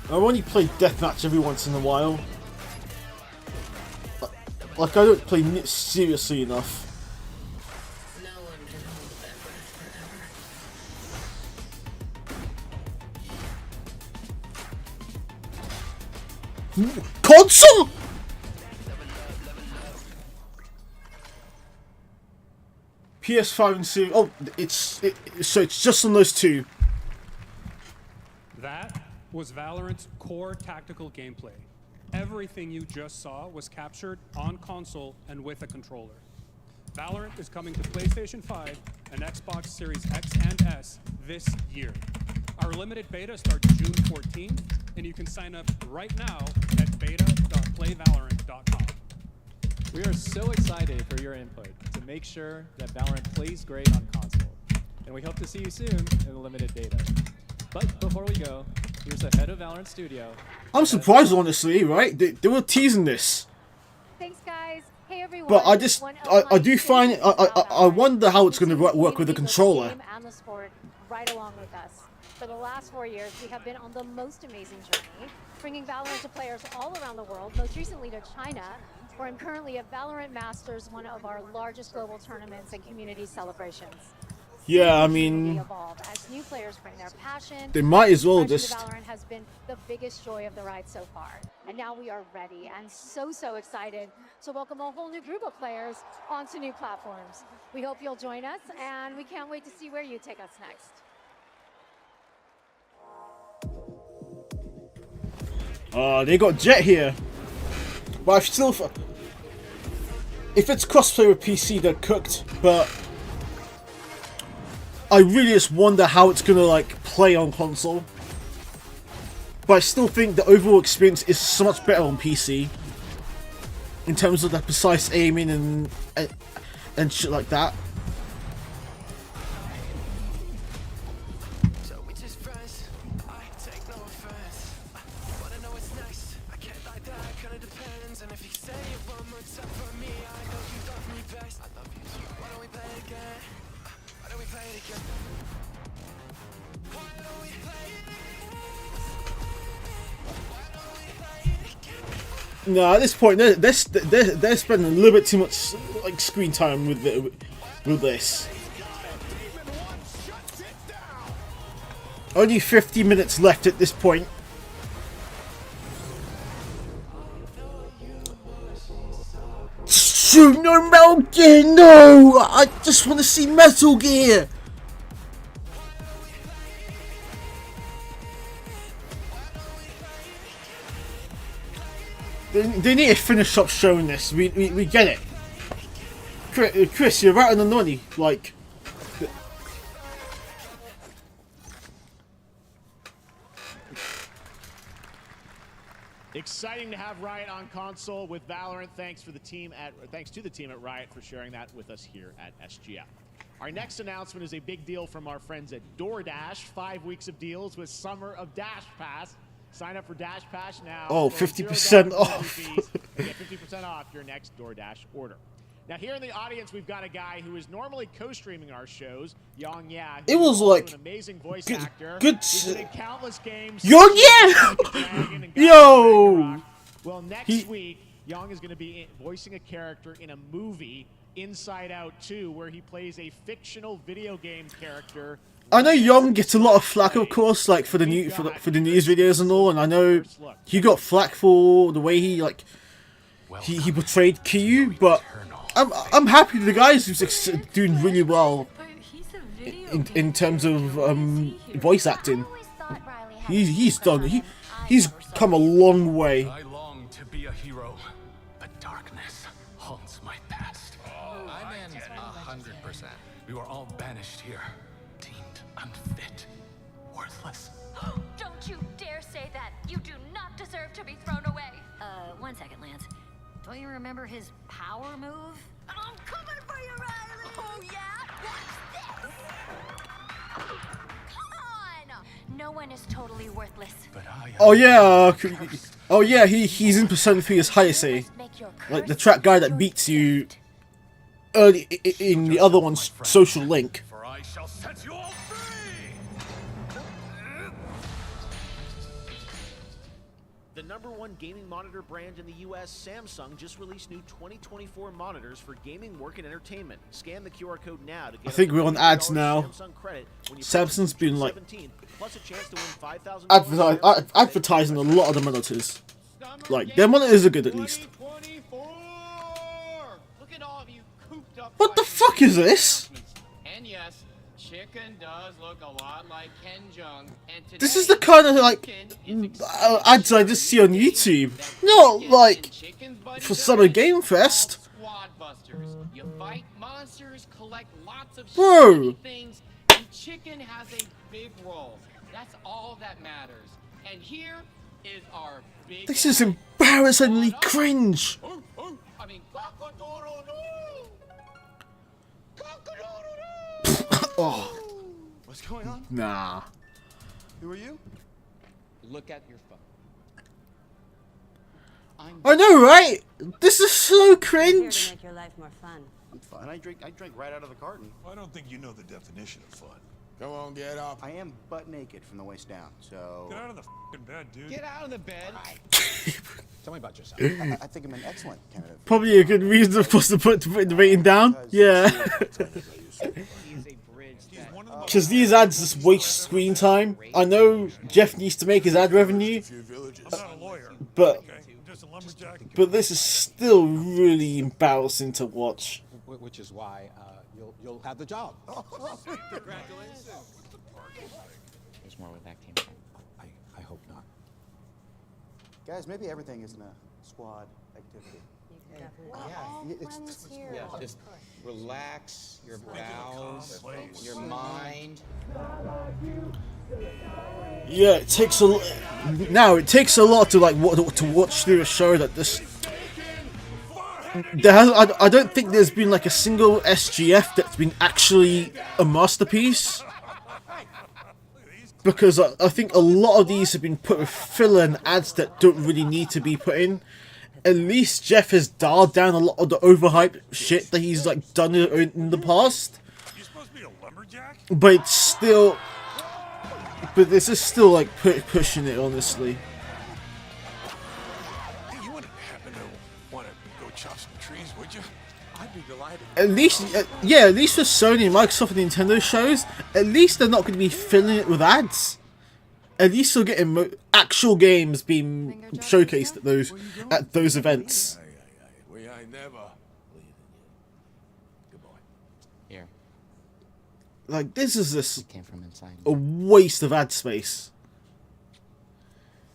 Speaker 1: I only play deathmatch every once in a while. Like I don't play seriously enough. Console. PS5 and Series. Oh, so it's just on those two.
Speaker 11: That was Valorant's core tactical gameplay. Everything you just saw was captured on console and with a controller. Valorant is coming to PlayStation 5 and Xbox Series X and S this year. Our limited beta starts June 14th, and you can sign up right now at beta.playvalorant.com.
Speaker 12: We are so excited for your input to make sure that Valorant plays great on console. And we hope to see you soon in the limited beta. But before we go, here's the head of Valorant Studio.
Speaker 1: I'm surprised, honestly, right? They were teasing this.
Speaker 4: Thanks, guys. Hey, everyone.
Speaker 1: But I do find, I wonder how it's going to work with the controller.
Speaker 4: And the sport right along with us. For the last 4 years, we have been on the most amazing journey, bringing Valorant to players all around the world, most recently to China, where I'm currently at Valorant Masters, one of our largest global tournaments and community celebrations.
Speaker 1: Yeah, I mean,
Speaker 4: as new players bring their passion,
Speaker 1: they might as well just.
Speaker 4: Valorant has been the biggest joy of the ride so far, and now we are ready and so excited to welcome a whole new group of players onto new platforms. We hope you'll join us, and we can't wait to see where you take us next.
Speaker 1: They got Jet here, but I still. If it's crossplay with PC, they're cooked. But I really just wonder how it's gonna like play on console. But I still think the overall experience is so much better on PC in terms of the precise aiming and shit like that. No, at this point, they're spending a little bit too much like screen time with this. Only 50 minutes left at this point. Shoot, no Metal Gear, no! I just want to see Metal Gear. They need to finish up showing this. We get it. Chris, you're right on the money. Like,
Speaker 2: exciting to have Riot on console with Valorant. Thanks to the team at Riot for sharing that with us here at SGF. Our next announcement is a big deal from our friends at DoorDash. 5 weeks of deals with Summer of Dash Pass. Sign up for Dash Pass now.
Speaker 1: Oh, 50% off.
Speaker 2: Get 50% off your next DoorDash order. Now, here in the audience, we've got a guy who is normally co-streaming our shows, Yang Ya.
Speaker 1: It was like
Speaker 2: an amazing voice
Speaker 1: good,
Speaker 2: actor.
Speaker 1: Good.
Speaker 2: He's been in countless games.
Speaker 1: Yang Ya. Yo.
Speaker 2: Well, next week, Yang is going to be voicing a character in a movie, Inside Out 2, where he plays a fictional video game character.
Speaker 1: I know Young gets a lot of flack, of course, like for the news videos and all, and I know he got flack for the way he like he portrayed Kyu, but I'm happy the guy's doing really well in terms of voice acting. He's come a long way.
Speaker 19: I long to be a hero, but darkness haunts my past. I'm in 100%. We were all banished here. Unfit. Worthless.
Speaker 18: Don't you dare say that! You do not deserve to be thrown away! 1 second, Lance. Don't you remember his power move? I'm coming for you, Riley! Oh, yeah? Watch this! Come on! No one is totally worthless.
Speaker 19: But
Speaker 1: oh yeah, he's in Persona 3 as Hayase. Like the track guy that beats you early in the other one's Social Link.
Speaker 19: For I shall set you all free!
Speaker 2: The #1 gaming monitor brand in the US, Samsung, just released new 2024 monitors for gaming, work, and entertainment. Scan the QR code now to get
Speaker 1: I think we're on ads now.
Speaker 2: Samsung credit when you
Speaker 1: Samsung's been like
Speaker 2: plus a chance to win $5,000
Speaker 1: advertising a lot of the monitors. Like, their monitors are good at least.
Speaker 2: Look at all of you cooped up.
Speaker 1: What the fuck is this?
Speaker 2: And yes, chicken does look a lot like Ken Jeong. And today,
Speaker 1: This is the kind of like ads I just see on YouTube. Not like for Summer Game Fest.
Speaker 2: Squad busters. You fight monsters, collect lots of
Speaker 1: Bro.
Speaker 2: shiny things, and chicken has a big role. That's all that matters. And here is our big.
Speaker 1: This is embarrassingly cringe.
Speaker 2: I mean,
Speaker 1: Oh,
Speaker 10: What's going on?
Speaker 1: nah.
Speaker 10: Who are you?
Speaker 8: Look at your phone.
Speaker 1: I know, right? This is so
Speaker 13: Here to
Speaker 1: cringe.
Speaker 13: make your life more fun.
Speaker 10: I'm fine. I drink right out of the carton.
Speaker 14: I don't think you know the definition of fun.
Speaker 10: Come on, get up. I am butt naked from the waist down, so.
Speaker 14: Get out of the f***ing bed, dude.
Speaker 2: Get out of the bed.
Speaker 10: Tell me about yourself. I think I'm an excellent candidate.
Speaker 1: Probably a good reason for us to put the rating down. Yeah. Because these ads just waste screen time. I know Jeff needs to make his ad revenue, but this is still really embarrassing to watch.
Speaker 16: Which is why you'll have the job.
Speaker 2: Congratulations.
Speaker 8: There's more with that team.
Speaker 16: I hope not.
Speaker 10: Guys, maybe everything isn't a squad activity.
Speaker 8: Yeah, just relax your bowels, your mind.
Speaker 1: Yeah, it takes a it takes a lot to like to watch through a show that this. I don't think there's been like a single SGF that's been actually a masterpiece. Because I think a lot of these have been put with filler and ads that don't really need to be put in. At least Jeff has dialed down a lot of the overhyped shit that he's like done in the past. But it's still, but this is still like pushing it, honestly.
Speaker 14: Hey, you wouldn't happen to want to go chop some trees, would you? I'd be delighted.
Speaker 1: At least, yeah, at least for Sony, Microsoft, and Nintendo shows, at least they're not going to be filling it with ads. At least they're getting actual games being showcased at those events.
Speaker 14: We ain't never.
Speaker 8: Here.
Speaker 1: Like, this is just
Speaker 8: Came from inside.
Speaker 1: a waste of ad space.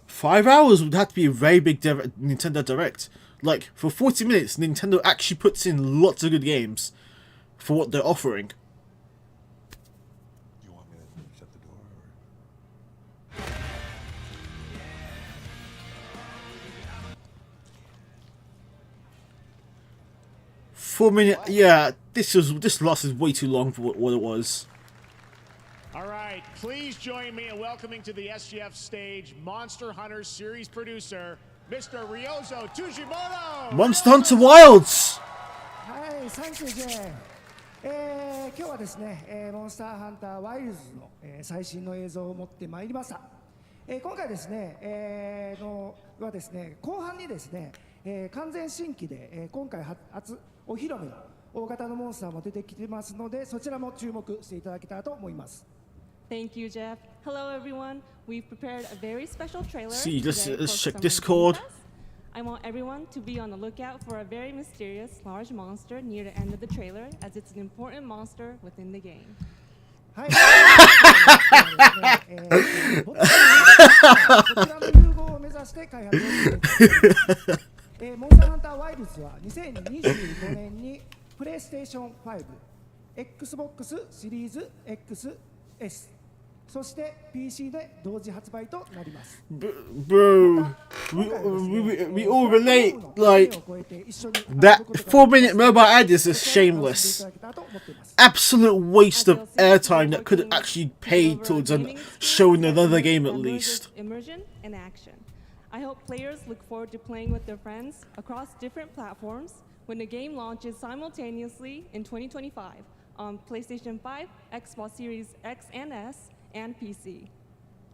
Speaker 1: 5 hours would have to be a very big Nintendo Direct. Like, for 40 minutes, Nintendo actually puts in lots of good games for what they're offering.
Speaker 14: You want me to shut the door?
Speaker 1: 4 minute, yeah. This lasted way too long for what it was.
Speaker 2: All right, please join me in welcoming to the SGF stage Monster Hunter series producer, Mr. Ryozo Tujimoto.
Speaker 1: Monster Hunter Wilds.
Speaker 17: はい、サンキュージェ今日はですね、モンスターハンターワイルズの、最新の映像を持ってまいりました。今回ですね、はですね、後半にですね、完全新規で、今回初お披露目の大型のモンスターも出てきてますので、そちらも注目していただけたらと思います。
Speaker 6: Thank you, Jeff. Hello, everyone. We've prepared a very special trailer.
Speaker 1: See, let's check
Speaker 6: Summer
Speaker 1: Discord.
Speaker 6: Game Fest. I want everyone to be on the lookout for a very mysterious large monster near the end of the trailer, as it's an important monster within the game.
Speaker 17: はい。こちらの融合を目指して開発をしています。モンスターハンターワイルズは2025年にプレイステーション5、Xbox シリーズ XS、そして PC で同時発売となります。
Speaker 1: Bro, we all relate. Like, that 4-minute mobile ad is just shameless. Absolute waste of airtime that could have actually paid towards showing another game at least.
Speaker 6: Immersion and action. I hope players look forward to playing with their friends across different platforms when the game launches simultaneously in 2025 on PlayStation 5, Xbox Series X and S, and PC.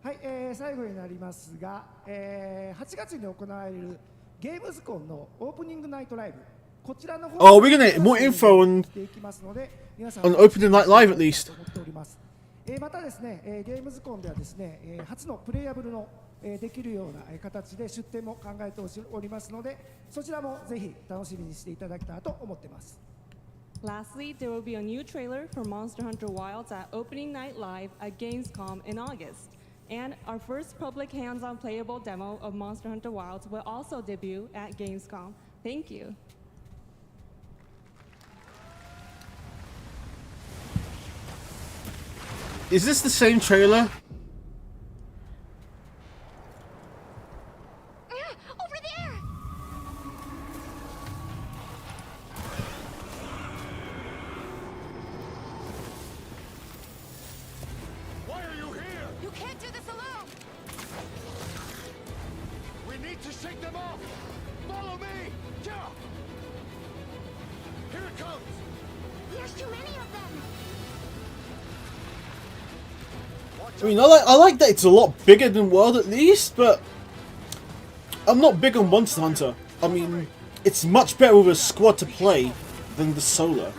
Speaker 17: はい、最後になりますが、8月に行われるゲームズコンのオープニングナイトライブ、こちらの方
Speaker 1: Oh, we're gonna get more info on opening night live at least.
Speaker 17: またですね、ゲームズコンではですね、初のプレイヤブルのできるような形で出展も考えておりますので、そちらもぜひ楽しみにしていただけたらと思っています。
Speaker 6: Lastly, there will be a new trailer for Monster Hunter Wilds at Opening Night Live at Gamescom in August. And our first public hands-on playable demo of Monster Hunter Wilds will also debut at Gamescom. Thank you.
Speaker 1: Is this the same trailer?
Speaker 18: Over there!
Speaker 14: Why are you here?
Speaker 18: You can't do this alone!
Speaker 14: We need to shake them off! Follow me! Yeah! Here it comes!
Speaker 18: There's too many of them!
Speaker 1: I mean, I like that it's a lot bigger than World at least, but I'm not big on Monster Hunter. I mean, it's much better with a squad to play than the solo.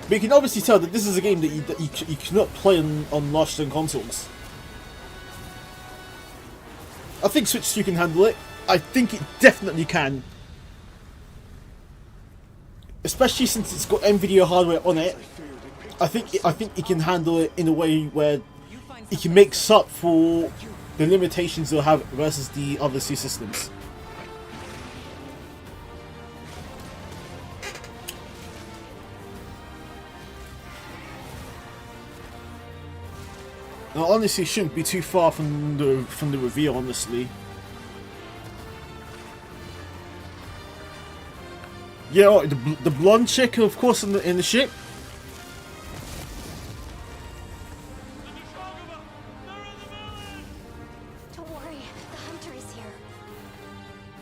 Speaker 1: But you can obviously tell that this is a game that you cannot play on last-gen consoles. I think Switch 2 can handle it. I think it definitely can. Especially since it's got NVIDIA hardware on it. I think it can handle it in a way where it can make up for the limitations it'll have versus the other two systems. Now, honestly, it shouldn't be too far from the reveal, honestly. Yeah, oh, the blonde chick, of course, in the ship.
Speaker 18: Don't worry, the hunter is here.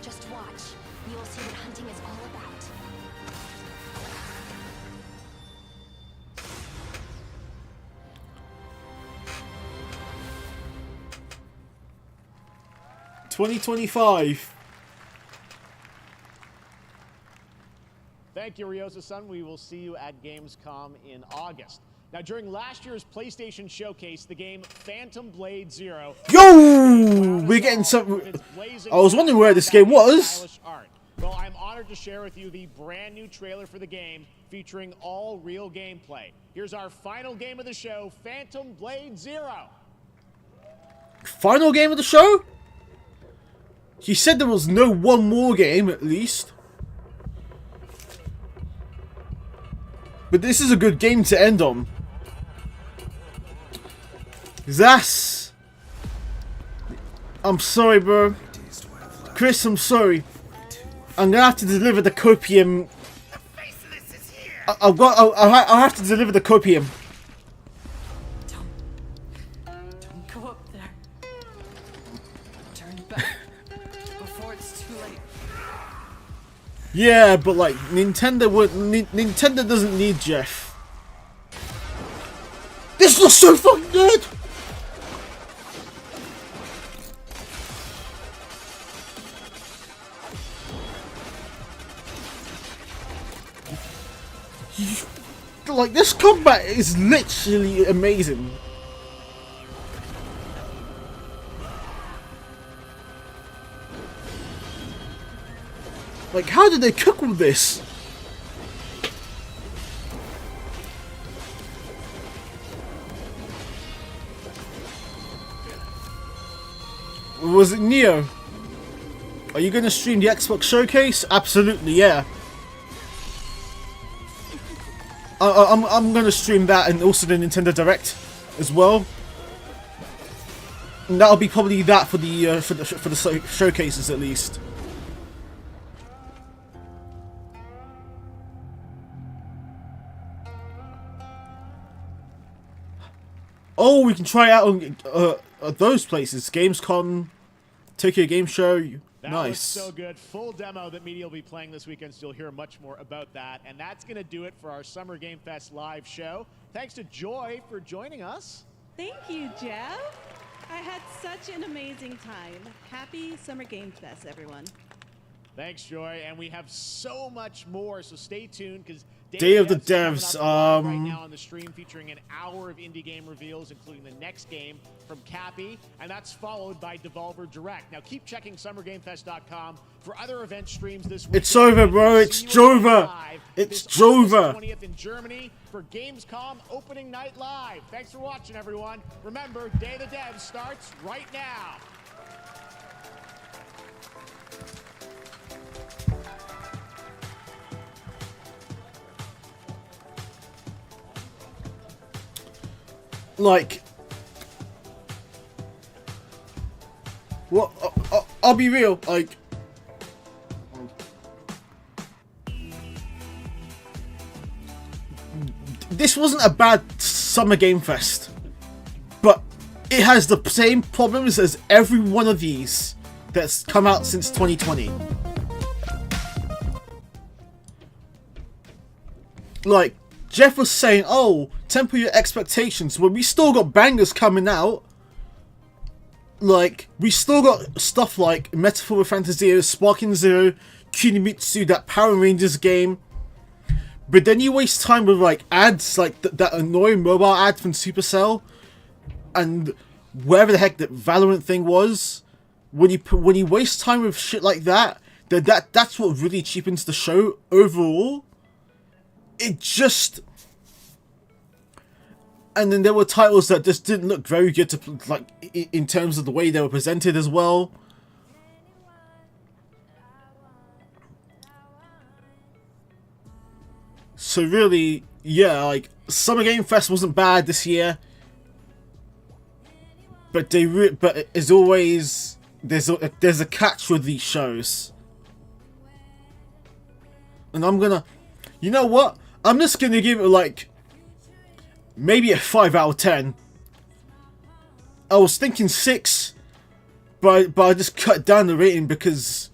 Speaker 18: Just watch. You'll see what hunting is all about.
Speaker 1: $2025.
Speaker 2: Thank you, Ryosa-san. We will see you at Gamescom in August. Now, during last year's PlayStation Showcase, the game Phantom Blade Zero...
Speaker 1: Yo! We're getting some... I was wondering where this game was.
Speaker 2: Well, I'm honored to share with you the brand new trailer for the game featuring all real gameplay. Here's our final game of the show, Phantom Blade Zero.
Speaker 1: Final game of the show? He said there was no one more game, at least. But this is a good game to end on. Zas! I'm sorry, bro. Chris, I'm sorry. I'm gonna have to deliver the copium. I'll have to deliver the copium.
Speaker 13: Don't go up there. Turn back before it's too late.
Speaker 1: Yeah, but like Nintendo doesn't need Jeff. This looks so fucking good. Like, this combat is literally amazing. Like, how did they cook with this? Was it Neo? Are you gonna stream the Xbox Showcase? Absolutely, yeah. I'm gonna stream that and also the Nintendo Direct as well. And that'll be probably that for the showcases at least. Oh, we can try it out on those places. Gamescom, Tokyo Game Show.
Speaker 2: That
Speaker 1: Nice.
Speaker 2: was so good. Full demo that media will be playing this weekend, so you'll hear much more about that. And that's going to do it for our Summer Game Fest live show. Thanks to Joy for joining us.
Speaker 6: Thank you, Jeff. I had such an amazing time. Happy Summer Game Fest, everyone.
Speaker 2: Thanks, Joy. And we have so much more, so stay tuned because
Speaker 1: Day of the Devs,
Speaker 2: is coming up live right now on the stream, featuring an hour of indie game reveals, including the next game from Cappy, and that's followed by Devolver Direct. Now keep checking SummerGameFest.com for other event streams this week.
Speaker 1: It's over, bro. It's Jova. It's Jova.
Speaker 2: 20th in Germany for Gamescom opening night live. Thanks for watching, everyone. Remember, Day of the Devs starts right now.
Speaker 1: Like, what? I'll be real. Like, this wasn't a bad Summer Game Fest, but it has the same problems as every one of these that's come out since 2020. Like, Jeff was saying, oh, temper your expectations, but we still got bangers coming out. Like, we still got stuff like Metaphor with Fantasio, Sparking Zero, Kunimitsu, that Power Rangers game. But then you waste time with, like, ads, like that annoying mobile ad from Supercell, and whatever the heck that Valorant thing was. When you waste time with shit like that, that's what really cheapens the show overall. It just... And then there were titles that just didn't look very good to, like, in terms of the way they were presented as well. So really, yeah, like, Summer Game Fest wasn't bad this year, but but as always, there's a catch with these shows, and I'm gonna, you know what? I'm just gonna give it like maybe a 5 out of 10. I was thinking 6, but I just cut down the rating because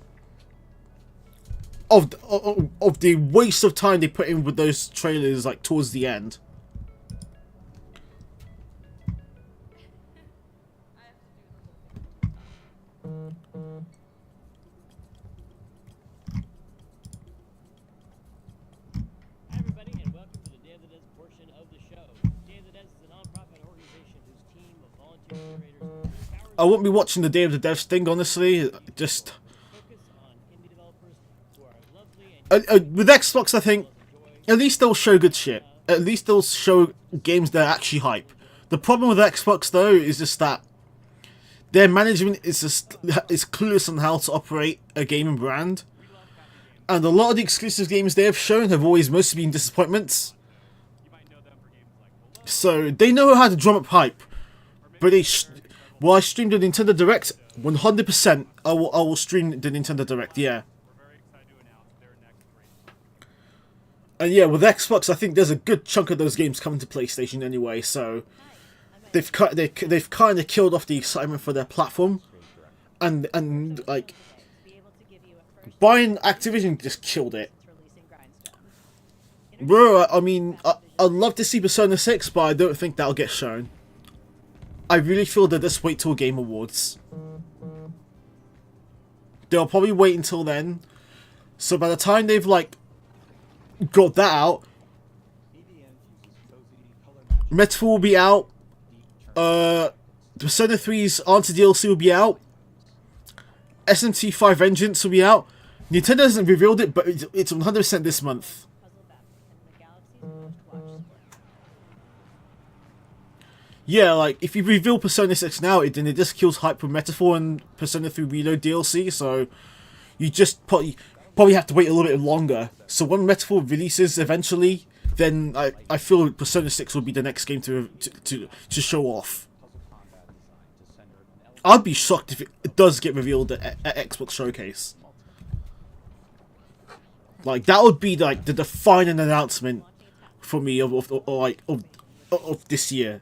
Speaker 1: of the waste of time they put in with those trailers, like, towards the end. I won't be watching the Day of the Devs thing, honestly. Just with Xbox, I think at least they'll show good shit. At least they'll show games that are actually hype. The problem with Xbox, though, is just that their management is clueless on how to operate a gaming brand, and a lot of the exclusive games they have shown have always mostly been disappointments. So they know how to drum up hype, but well, I streamed the Nintendo Direct, 100%. I will stream the Nintendo Direct, yeah. And yeah, with Xbox, I think there's a good chunk of those games coming to PlayStation anyway. So they've kind of killed off the excitement for their platform, and like buying Activision just killed it. Bro, I mean, I'd love to see Persona 6, but I don't think that'll get shown. I really feel that just wait till Game Awards. They'll probably wait until then. So by the time they've, like, got that out, Metaphor will be out. Persona 3's Answer DLC will be out. SMT5 Vengeance will be out. Nintendo hasn't revealed it, but it's 100% this month. Yeah, like, if you reveal Persona 6 now, then it just kills hype for Metaphor and Persona 3 Reload DLC, so you just probably have to wait a little bit longer. So when Metaphor releases eventually, then I feel Persona 6 will be the next game to show off. I'd be shocked if it does get revealed at Xbox Showcase. Like, that would be, like, the defining announcement for me of this year.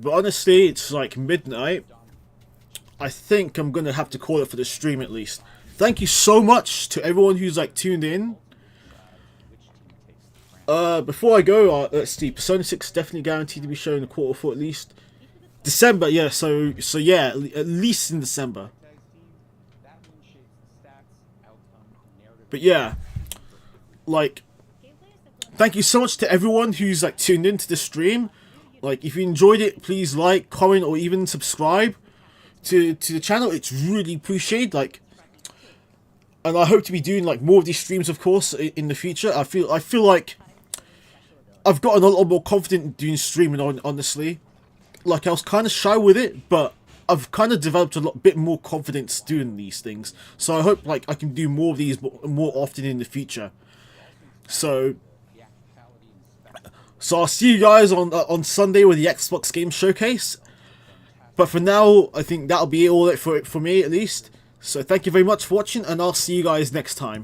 Speaker 1: But honestly, it's like midnight. I think I'm gonna have to call it for the stream at least. Thank you so much to everyone who's like tuned in. Before I go, let's see. Persona 6 is definitely guaranteed to be shown in Q4 at least. December, yeah. So yeah, at least in December. But yeah, like, thank you so much to everyone who's like tuned into the stream. Like, if you enjoyed it, please like, comment, or even subscribe to the channel. It's really appreciated. Like, and I hope to be doing like more of these streams, of course, in the future. I feel like I've gotten a lot more confident doing streaming, honestly. Like, I was kind of shy with it, but I've kind of developed a bit more confidence doing these things. So I hope like I can do more of these more often in the future. So I'll see you guys on Sunday with the Xbox Game Showcase. But for now, I think that'll be all for me at least. So thank you very much for watching, and I'll see you guys next time.